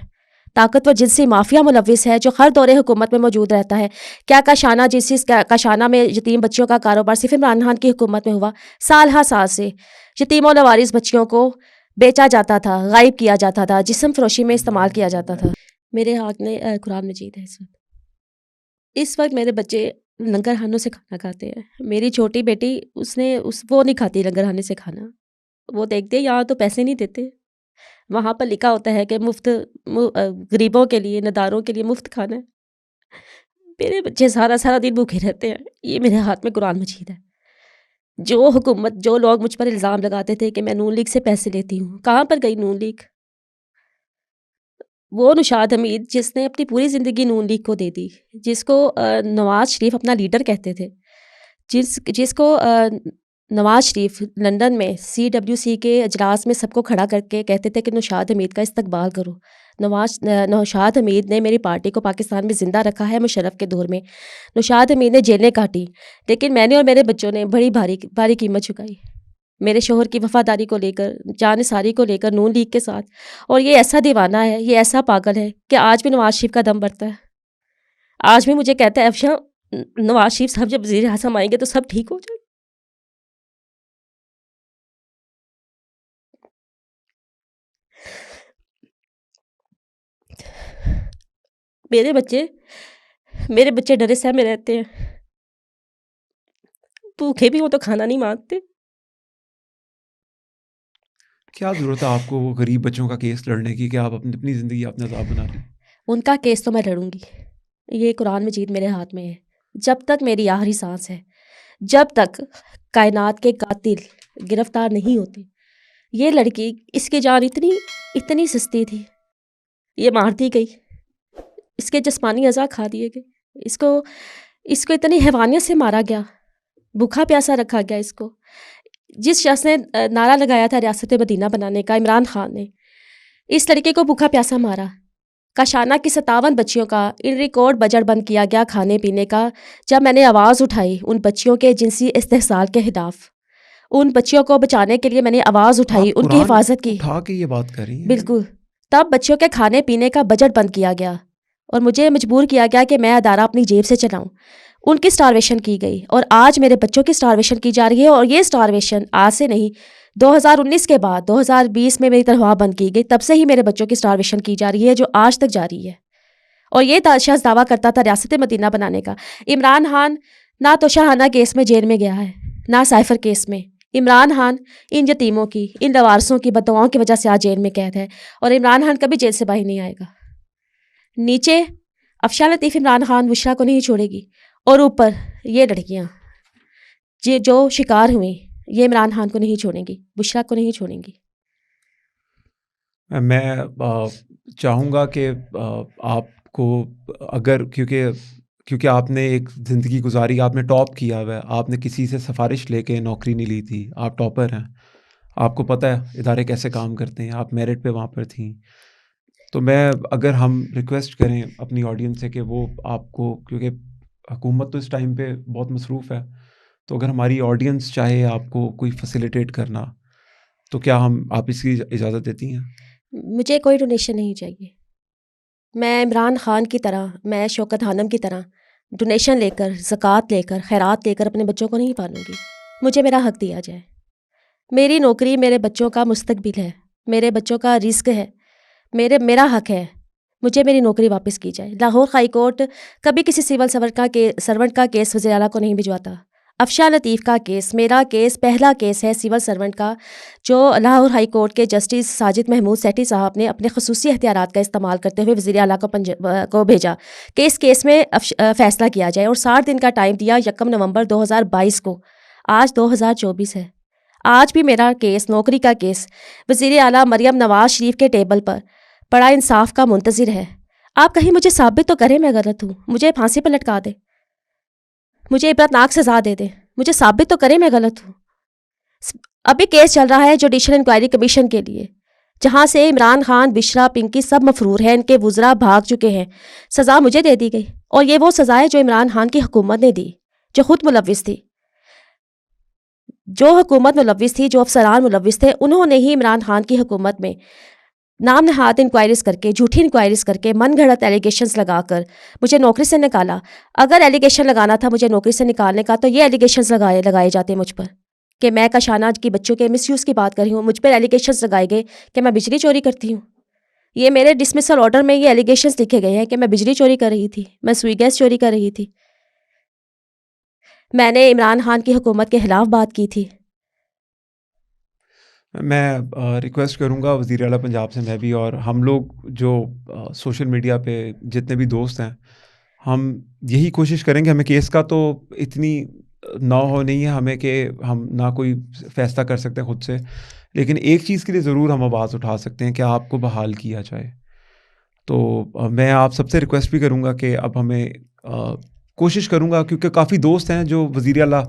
طاقتور جنسی مافیا ملوث ہے جو ہر دور حکومت میں موجود رہتا ہے۔ کیا کاشانہ جنسی کاشانہ میں یتیم بچیوں کا کاروبار صرف عمران خان کی حکومت میں ہوا؟ سال ہر سال سے یتیم و لوارث بچیوں کو بیچا جاتا تھا، غائب کیا جاتا تھا، جسم فروشی میں استعمال کیا جاتا تھا۔ میرے ہاتھ میں قرآن مجید ہے اس وقت میرے بچے لنگر خانوں سے کھانا کھاتے ہیں۔ میری چھوٹی بیٹی وہ نہیں کھاتی لنگر خانے سے کھانا، وہ دیکھتے یہاں تو پیسے نہیں دیتے، وہاں پر لکھا ہوتا ہے کہ مفت غریبوں کے لیے، نداروں کے لیے مفت کھانا ہے۔ میرے بچے سارا دن بھوکے رہتے ہیں۔ یہ میرے ہاتھ میں قرآن مجید ہے۔ جو لوگ مجھ پر الزام لگاتے تھے کہ میں نون لیگ سے پیسے لیتی ہوں، کہاں پر گئی نون لیگ؟ وہ نوشاد حمید جس نے اپنی پوری زندگی نون لیگ کو دے دی، جس کو نواز شریف اپنا لیڈر کہتے تھے، جس کو نواز شریف لندن میں CWC کے اجلاس میں سب کو کھڑا کر کے کہتے تھے کہ نوشاد حمید کا استقبال کرو۔ نوشاد حمید نے میری پارٹی کو پاکستان میں زندہ رکھا ہے مشرف کے دور میں۔ نوشاد حمید نے جیلیں کاٹی، لیکن میں نے اور میرے بچوں نے بڑی بھاری قیمت چکائی، میرے شوہر کی وفاداری کو لے کر، جانثاری کو لے کر نون لیگ کے ساتھ۔ اور یہ ایسا دیوانہ ہے، یہ ایسا پاگل ہے کہ آج بھی نواز شریف کا دم بڑھتا ہے، آج بھی مجھے کہتا ہے افشاں نواز شریف صاحب جب وزیر اعظم آئیں گے تو سب ٹھیک ہو جائے۔ میرے بچے ڈرے سہمے رہتے ہیں، بھوکے بھی ہوں تو کھانا نہیں مانگتے۔ کیا ضرورت ہے آپ کو وہ غریب بچوں کا کیس لڑنے کی کہ آپ اپنی زندگی اپنے عذاب بنا لیں؟ ان کا کیس تو میں لڑوں گی، یہ قرآن مجید میرے ہاتھ میں ہے، جب تک میری آخری سانس ہے، جب تک کائنات کے قاتل گرفتار نہیں ہوتے۔ یہ لڑکی، اس کی جان اتنی سستی تھی، یہ مار دی گئی، اس کے جسمانی اعضاء کھا دیے گئے، اس کو اتنی حیوانیت سے مارا گیا، بھوکا پیاسا رکھا گیا۔ اس کو جس شخص نے نعرہ لگایا تھا ریاست مدینہ بنانے کا، عمران خان نے اس لڑکے کو بھوکا پیاسا مارا۔ کاشانہ کی 57 بچیوں کا ان ریکارڈ بجٹ بند کیا گیا کھانے پینے کا۔ جب میں نے آواز اٹھائی ان بچیوں کے جنسی استحصال کے خلاف، ان بچیوں کو بچانے کے لیے میں نے آواز اٹھائی، ان کی حفاظت کی، اٹھا کے یہ بات کر رہی ہیں؟ بالکل، تب بچیوں کے کھانے پینے کا بجٹ بند کیا گیا اور مجھے مجبور کیا گیا کہ میں ادارہ اپنی جیب سے چلاؤں۔ ان کی سٹارویشن کی گئی اور آج میرے بچوں کی سٹارویشن کی جا رہی ہے، اور یہ سٹارویشن آج سے نہیں، 2019 کے بعد 2020 میں میری تنخواہ بند کی گئی، تب سے ہی میرے بچوں کی سٹارویشن کی جا رہی ہے، جو آج تک جاری ہے۔ اور یہ شخص دعویٰ کرتا تھا ریاست مدینہ بنانے کا۔ عمران خان نہ تو شاہانہ کیس میں جیل میں گیا ہے، نہ سائفر کیس میں۔ عمران خان ان یتیموں کی، ان لوارثوں کی بددعاؤں کی وجہ سے آج جیل میں قید ہے، اور عمران خان کبھی جیل سے باہر نہیں آئے گا۔ نیچے افشاں لطیف عمران خان بشرا کو نہیں چھوڑے گی، اور اوپر یہ لڑکیاں جو شکار ہوئیں، یہ عمران خان کو نہیں چھوڑیں گی، بشرا کو نہیں چھوڑیں گی۔ میں چاہوں گا کہ آپ کو، اگر کیونکہ آپ نے ایک زندگی گزاری، آپ نے ٹاپ کیا ہوا ہے، آپ نے کسی سے سفارش لے کے نوکری نہیں لی تھی، آپ ٹاپر ہیں، آپ کو پتہ ہے ادارے کیسے کام کرتے ہیں، آپ میرٹ پہ وہاں پر تھیں، تو اگر ہم ریکویسٹ کریں اپنی آڈینس سے کہ وہ آپ کو، کیونکہ حکومت تو اس ٹائم پہ بہت مصروف ہے، تو اگر ہماری آڈینس چاہے آپ کو کوئی فیسیلیٹیٹ کرنا، تو کیا آپ اس کی اجازت دیتی ہیں؟ مجھے کوئی ڈونیشن نہیں چاہیے، میں عمران خان کی طرح، میں شوکت خانم کی طرح ڈونیشن لے کر، زکوٰۃ لے کر، خیرات لے کر اپنے بچوں کو نہیں پالوں گی۔ مجھے میرا حق دیا جائے، میری نوکری میرے بچوں کا مستقبل ہے، میرے بچوں کا رزق ہے، میرا حق ہے، مجھے میری نوکری واپس کی جائے۔ لاہور ہائی کورٹ کبھی کسی سول سرونٹ کا کیس وزیر اعلیٰ کو نہیں بھجواتا۔ افشاں لطیف کا کیس، میرا کیس پہلا کیس ہے سول سرونٹ کا، جو لاہور ہائی کورٹ کے جسٹس ساجد محمود سیٹھی صاحب نے اپنے خصوصی اختیارات کا استعمال کرتے ہوئے وزیر اعلیٰ کو بھیجا کہ اس کیس میں فیصلہ کیا جائے، اور 60 دن کا ٹائم دیا 1 نومبر 2022 کو۔ آج 2024 ہے، آج بھی میرا کیس، نوکری کا کیس، وزیر اعلیٰ مریم نواز شریف کے ٹیبل پر بڑا انصاف کا منتظر ہے. آپ کہیں مجھے ثابت تو کریں میں غلط ہوں, مجھے پھانسی پر لٹکا دیں, مجھے عبرتناک سزا دے دیں, مجھے ثابت تو کریں میں غلط ہوں. ابھی کیس چل رہا ہے جوڈیشل انکوائری کمیشن کے لیے, جہاں سے عمران خان, بشرا, پنکی سب مفرور ہیں, ان کے وزراء بھاگ چکے ہیں. سزا مجھے دے دی گئی, اور یہ وہ سزا ہے جو عمران خان کی حکومت نے دی, جو خود ملوث تھی. جو حکومت ملوث تھی, جو افسران ملوث تھے, انہوں نے ہی عمران خان کی حکومت میں نام نہاد انکوائریز کر کے, جھوٹی انکوائریز کر کے, من گھڑت ایلیگیشنز لگا کر مجھے نوکری سے نکالا. اگر ایلیگیشن لگانا تھا مجھے نوکری سے نکالنے کا, تو یہ ایلیگیشنز لگائے جاتے مجھ پر کہ میں کاشانہ کی بچوں کے مس یوز کی بات کر رہی ہوں. مجھ پر ایلیگیشنز لگائے گئے کہ میں بجلی چوری کرتی ہوں. یہ میرے ڈسمسل آرڈر میں یہ ایلیگیشنز لکھے گئے ہیں کہ میں بجلی چوری کر رہی تھی, میں سوئی گیس چوری کر رہی تھی, میں نے عمران خان کی حکومت کے خلاف بات کی تھی. میں ریکویسٹ کروں گا وزیر اعلیٰ پنجاب سے, میں بھی اور ہم لوگ جو سوشل میڈیا پہ جتنے بھی دوست ہیں, ہم یہی کوشش کریں گے, ہمیں کیس کا تو اتنی نہیں ہے ہمیں کہ ہم نہ کوئی فیصلہ کر سکتے ہیں خود سے, لیکن ایک چیز کے لیے ضرور ہم آواز اٹھا سکتے ہیں کہ آپ کو بحال کیا جائے. تو میں آپ سب سے ریکویسٹ بھی کروں گا کہ اب ہمیں کوشش کروں گا, کیونکہ کافی دوست ہیں جو وزیر اعلیٰ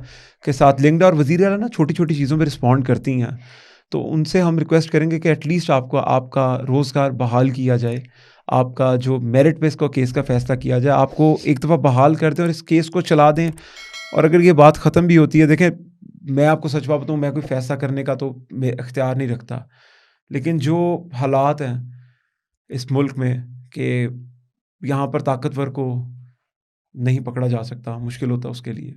کے ساتھ لنکڈ ہیں, اور وزیر اعلیٰ نا چھوٹی چھوٹی چیزوں پہ رسپونڈ کرتی ہیں, تو ان سے ہم ریکویسٹ کریں گے کہ ایٹ لیسٹ آپ کا روزگار بحال کیا جائے, آپ کا جو میرٹ پہ اس کو کیس کا فیصلہ کیا جائے, آپ کو ایک دفعہ بحال کر دیں اور اس کیس کو چلا دیں. اور اگر یہ بات ختم بھی ہوتی ہے, دیکھیں میں آپ کو سچ بات بتاؤں, میں کوئی فیصلہ کرنے کا تو میں اختیار نہیں رکھتا, لیکن جو حالات ہیں اس ملک میں کہ یہاں پر طاقتور کو نہیں پکڑا جا سکتا, مشکل ہوتا اس کے لیے,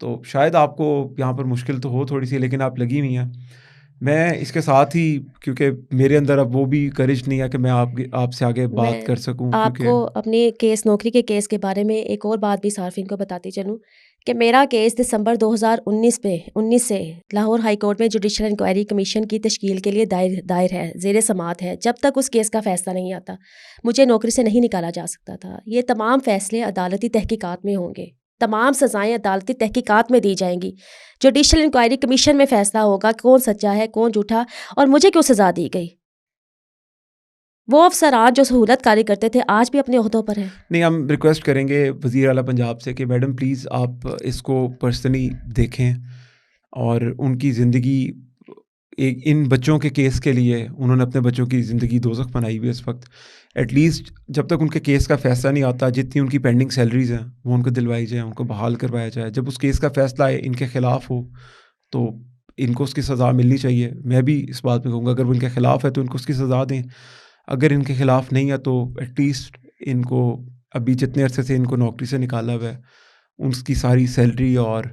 تو شاید آپ کو یہاں پر مشکل تو ہو تھوڑی سی, لیکن آپ لگی ہوئی ہیں. میں اس کے ساتھ ہی, کیونکہ میرے اندر اب وہ بھی کرج نہیں ہے کہ میں آپ سے آگے بات کر سکوں, آپ کو اپنی کیس, نوکری کے کیس کے بارے میں ایک اور بات بھی صارفین کو بتاتی چلوں کہ میرا کیس دسمبر 2019 سے لاہور ہائی کورٹ میں جوڈیشل انکوائری کمیشن کی تشکیل کے لیے دائر ہے, زیر سماعت ہے. جب تک اس کیس کا فیصلہ نہیں آتا مجھے نوکری سے نہیں نکالا جا سکتا تھا. یہ تمام فیصلے عدالتی تحقیقات میں ہوں گے, تمام سزائیں عدالتی تحقیقات میں دی جائیں گی. جوڈیشل انکوائری کمیشن میں فیصلہ ہوگا کون سچا ہے کون جھوٹا, اور مجھے کیوں سزا دی گئی. وہ افسران جو سہولت کاری کرتے تھے آج بھی اپنے عہدوں پر ہیں. نہیں, ہم ریکویسٹ کریں گے وزیر اعلیٰ پنجاب سے کہ میڈم پلیز آپ اس کو پرسنلی دیکھیں, اور ان کی زندگی, ایک ان بچوں کے کیس کے لیے انہوں نے اپنے بچوں کی زندگی دوزخ بنائی ہوئی ہے اس وقت. ایٹ لیسٹ جب تک ان کے کیس کا فیصلہ نہیں آتا, جتنی ان کی پینڈنگ سیلریز ہیں وہ ان کو دلوائی جائیں, ان کو بحال کروایا جائے. جب اس کیس کا فیصلہ ان کے خلاف ہو تو ان کو اس کی سزا ملنی چاہیے. میں بھی اس بات میں کہوں گا, اگر وہ ان کے خلاف ہے تو ان کو اس کی سزا دیں, اگر ان کے خلاف نہیں ہے تو ایٹ لیسٹ ان کو ابھی جتنے عرصے سے ان کو نوکری سے نکالا ہوا ہے ان کی ساری سیلری اور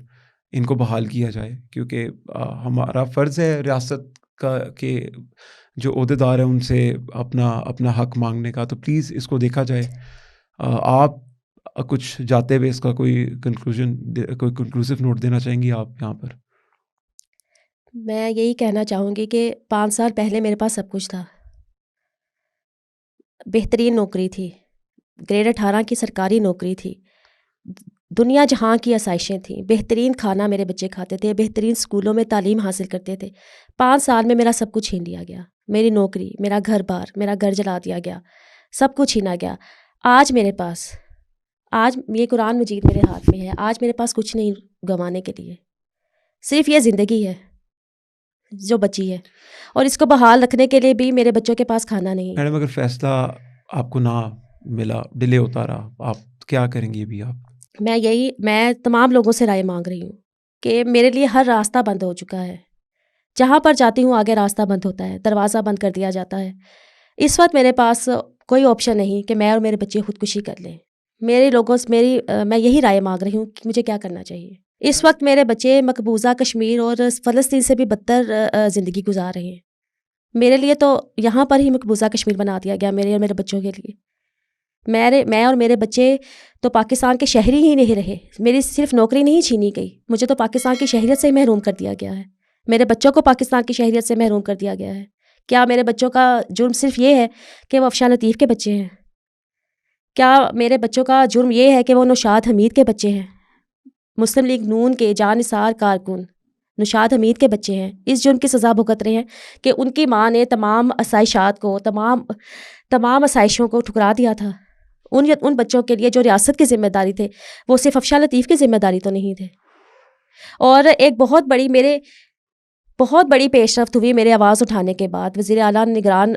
ان کو بحال کیا جائے, کیونکہ ہمارا فرض ہے ریاست کا کہ جو عہدیدار ہیں ان سے اپنا حق مانگنے کا. تو پلیز اس کو دیکھا جائے. آپ کچھ جاتے ہوئے اس کا کوئی کنکلوسیو نوٹ دینا چاہیں گی آپ یہاں پر؟ میں یہی کہنا چاہوں گی کہ 5 سال پہلے میرے پاس سب کچھ تھا, بہترین نوکری تھی, گریڈ 18 کی سرکاری نوکری تھی, دنیا جہاں کی آسائشیں تھیں, بہترین کھانا میرے بچے کھاتے تھے, بہترین اسکولوں میں تعلیم حاصل کرتے تھے. 5 سال میں میرا سب کچھ چھین لیا گیا, میری نوکری, میرا گھر بار, میرا گھر جلا دیا گیا, سب کچھ چھینا گیا. آج میرے پاس, آج یہ قرآن مجید میرے ہاتھ میں ہے, آج میرے پاس کچھ نہیں گنوانے کے لیے, صرف یہ زندگی ہے جو بچی ہے, اور اس کو بحال رکھنے کے لیے بھی میرے بچوں کے پاس کھانا نہیں ہے. میڈم اگر فیصلہ آپ کو نہ ملا, ڈیلے ہوتا رہا, آپ کیا کریں گے ابھی آپ؟ میں تمام لوگوں سے رائے مانگ رہی ہوں کہ میرے لیے ہر راستہ بند ہو چکا ہے. جہاں پر جاتی ہوں آگے راستہ بند ہوتا ہے, دروازہ بند کر دیا جاتا ہے. اس وقت میرے پاس کوئی آپشن نہیں کہ میں اور میرے بچے خودکشی کر لیں. میں یہی رائے مانگ رہی ہوں کہ مجھے کیا کرنا چاہیے. اس وقت میرے بچے مقبوضہ کشمیر اور فلسطین سے بھی بدتر زندگی گزار رہے ہیں. میرے لیے تو یہاں پر ہی مقبوضہ کشمیر بنا دیا گیا, میرے اور میرے بچوں کے لیے. میں اور میرے بچے تو پاکستان کے شہری ہی نہیں رہے. میری صرف نوکری نہیں چھینی گئی, مجھے تو پاکستان کی شہریت سے محروم کر دیا گیا ہے. میرے بچوں کو پاکستان کی شہریت سے محروم کر دیا گیا ہے. کیا میرے بچوں کا جرم صرف یہ ہے کہ وہ افشاں لطیف کے بچے ہیں؟ کیا میرے بچوں کا جرم یہ ہے کہ وہ نوشاد حمید کے بچے ہیں؟ مسلم لیگ نون کے جانثار کارکن نوشاد حمید کے بچے ہیں. اس جرم کی سزا بھگت رہے ہیں کہ ان کی ماں نے تمام آسائشات کو, تمام تمام آسائشوں کو ٹھکرا دیا تھا. ان بچوں کے لیے جو ریاست کی ذمہ داری تھے وہ صرف افشاں لطیف کی ذمہ داری تو نہیں تھے. اور ایک بہت بڑی پیش رفت ہوئی میرے آواز اٹھانے کے بعد. وزیر اعلیٰ نگران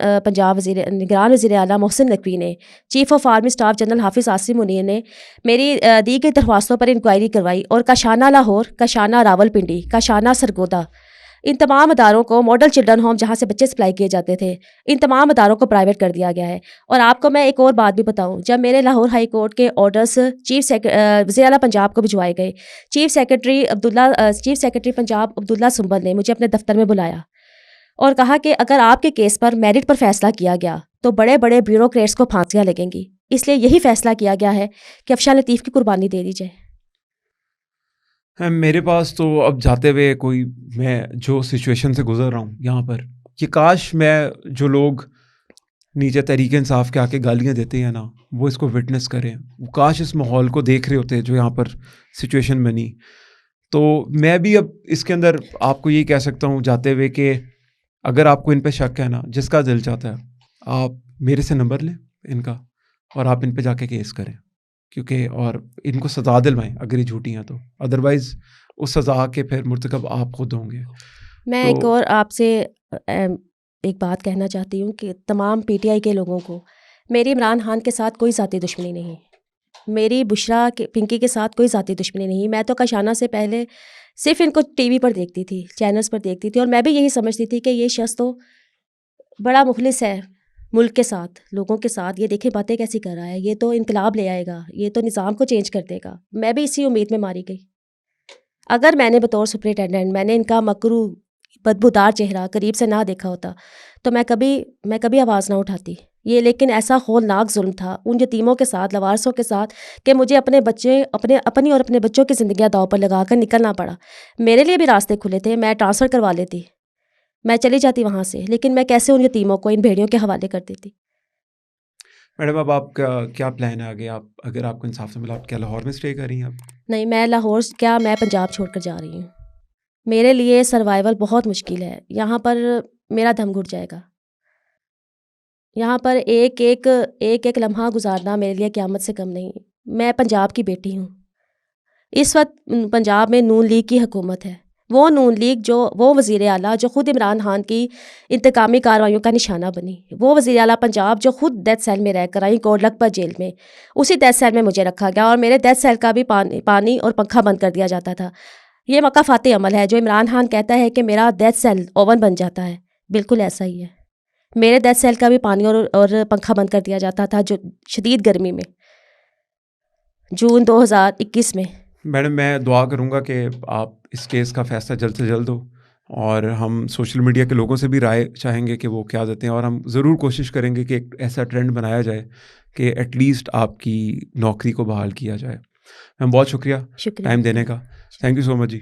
وزیر اعلیٰ محسن نقوی نے، chief of army staff general حافظ عاصم منیر نے میری دی گئی درخواستوں پر انکوائری کروائی، اور کاشانہ لاہور، کاشانہ راولپنڈی، کاشانہ سرگودا، ان تمام اداروں کو ماڈل چلڈرن ہوم جہاں سے بچے سپلائی کیے جاتے تھے، ان تمام اداروں کو پرائیویٹ کر دیا گیا ہے. اور آپ کو میں ایک اور بات بھی بتاؤں، جب میرے لاہور ہائی کورٹ کے آرڈرز وزیر اعلیٰ پنجاب کو بھجوائے گئے، چیف سیکرٹری پنجاب عبداللہ سنبل نے مجھے اپنے دفتر میں بلایا اور کہا کہ اگر آپ کے کیس پر میرٹ پر فیصلہ کیا گیا تو بڑے بڑے بیوروکریٹس کو پھانسیاں لگیں گی، اس لیے یہی فیصلہ کیا گیا ہے کہ افشاں لطیف کی قربانی دے دی جائے. میرے پاس تو اب جاتے ہوئے میں جو سچویشن سے گزر رہا ہوں یہاں پر، کہ کاش میں جو لوگ نیچے تحریک انصاف کے آ کے گالیاں دیتے ہیں نا، وہ اس کو وٹنس کریں، وہ کاش اس ماحول کو دیکھ رہے ہوتے جو یہاں پر سچویشن بنی. تو میں بھی اب اس کے اندر آپ کو یہی کہہ سکتا ہوں جاتے ہوئے کہ اگر آپ کو ان پہ شک ہے نا، جس کا دل چاہتا ہے آپ میرے سے نمبر لیں ان کا، اور آپ ان پہ جا کے کیس کریں، کیونکہ اور ان کو سزا دلوائیں اگر یہ جھوٹی ہیں تو، ادروائز اس سزا کے پھر مرتکب آپ خود ہوں گے. میں ایک اور آپ سے ایک بات کہنا چاہتی ہوں کہ تمام پی ٹی آئی کے لوگوں کو، میری عمران خان کے ساتھ کوئی ذاتی دشمنی نہیں، میری بشرا پنکی کے ساتھ کوئی ذاتی دشمنی نہیں. میں تو کاشانہ سے پہلے صرف ان کو ٹی وی پر دیکھتی تھی، چینلز پر دیکھتی تھی، اور میں بھی یہی سمجھتی تھی کہ یہ شخص تو بڑا مخلص ہے ملک کے ساتھ، لوگوں کے ساتھ. یہ دیکھیں باتیں کیسی کر رہا ہے، یہ تو انقلاب لے آئے گا، یہ تو نظام کو چینج کر دے گا. میں بھی اسی امید میں ماری گئی. اگر میں نے بطور سپرنٹینڈنٹ میں نے ان کا مکرو بدبودار چہرہ قریب سے نہ دیکھا ہوتا تو میں کبھی آواز نہ اٹھاتی. یہ لیکن ایسا ہولناک ظلم تھا ان یتیموں کے ساتھ، لوارثوں کے ساتھ، کہ مجھے اپنے بچے اپنی اور اپنے بچوں کی زندگیاں داؤ پر لگا کر نکلنا پڑا. میرے لیے بھی راستے کھلے تھے، میں ٹرانسفر کروا لیتی، میں چلی جاتی وہاں سے، لیکن میں کیسے ان یتیموں کو ان بھیڑیوں کے حوالے کر دیتی. میڈم اب آپ کا کیا پلان ہے آگے؟ اگر آپ کو انصاف سے ملا، آپ کیا لاہور میں اسٹے کر رہی ہیں آپ؟ نہیں، میں لاہور میں پنجاب چھوڑ کر جا رہی ہوں. میرے لیے سروائیول بہت مشکل ہے، یہاں پر میرا دم گھٹ جائے گا. یہاں پر ایک لمحہ گزارنا میرے لیے قیامت سے کم نہیں. میں پنجاب کی بیٹی ہوں. اس وقت پنجاب میں نون لیگ کی حکومت ہے، وہ نون لیگ وہ وزیر اعلیٰ جو خود عمران خان کی انتقامی کارروائیوں کا نشانہ بنی، وہ وزیر اعلیٰ پنجاب جو خود ڈیتھ سیل میں رہ کر آئی، کوٹ لکھپت جیل میں، اسی ڈیتھ سیل میں مجھے رکھا گیا، اور میرے ڈیتھ سیل کا بھی پانی اور پنکھا بند کر دیا جاتا تھا. یہ مکافاتی عمل ہے جو عمران خان کہتا ہے کہ میرا ڈیتھ سیل اوون بن جاتا ہے، بالکل ایسا ہی ہے. میرے ڈیتھ سیل کا بھی پانی اور پنکھا بند کر دیا جاتا تھا جو شدید گرمی میں، جون 2021 میں. میڈم میں دعا کروں گا کہ آپ اس کیس کا فیصلہ جلد سے جلد ہو، اور ہم سوشل میڈیا کے لوگوں سے بھی رائے چاہیں گے کہ وہ کیا دیتے ہیں، اور ہم ضرور کوشش کریں گے کہ ایک ایسا ٹرینڈ بنایا جائے کہ ایٹ لیسٹ آپ کی نوکری کو بحال کیا جائے. میم بہت شکریہ ٹائم دینے کا. Thank you so much G.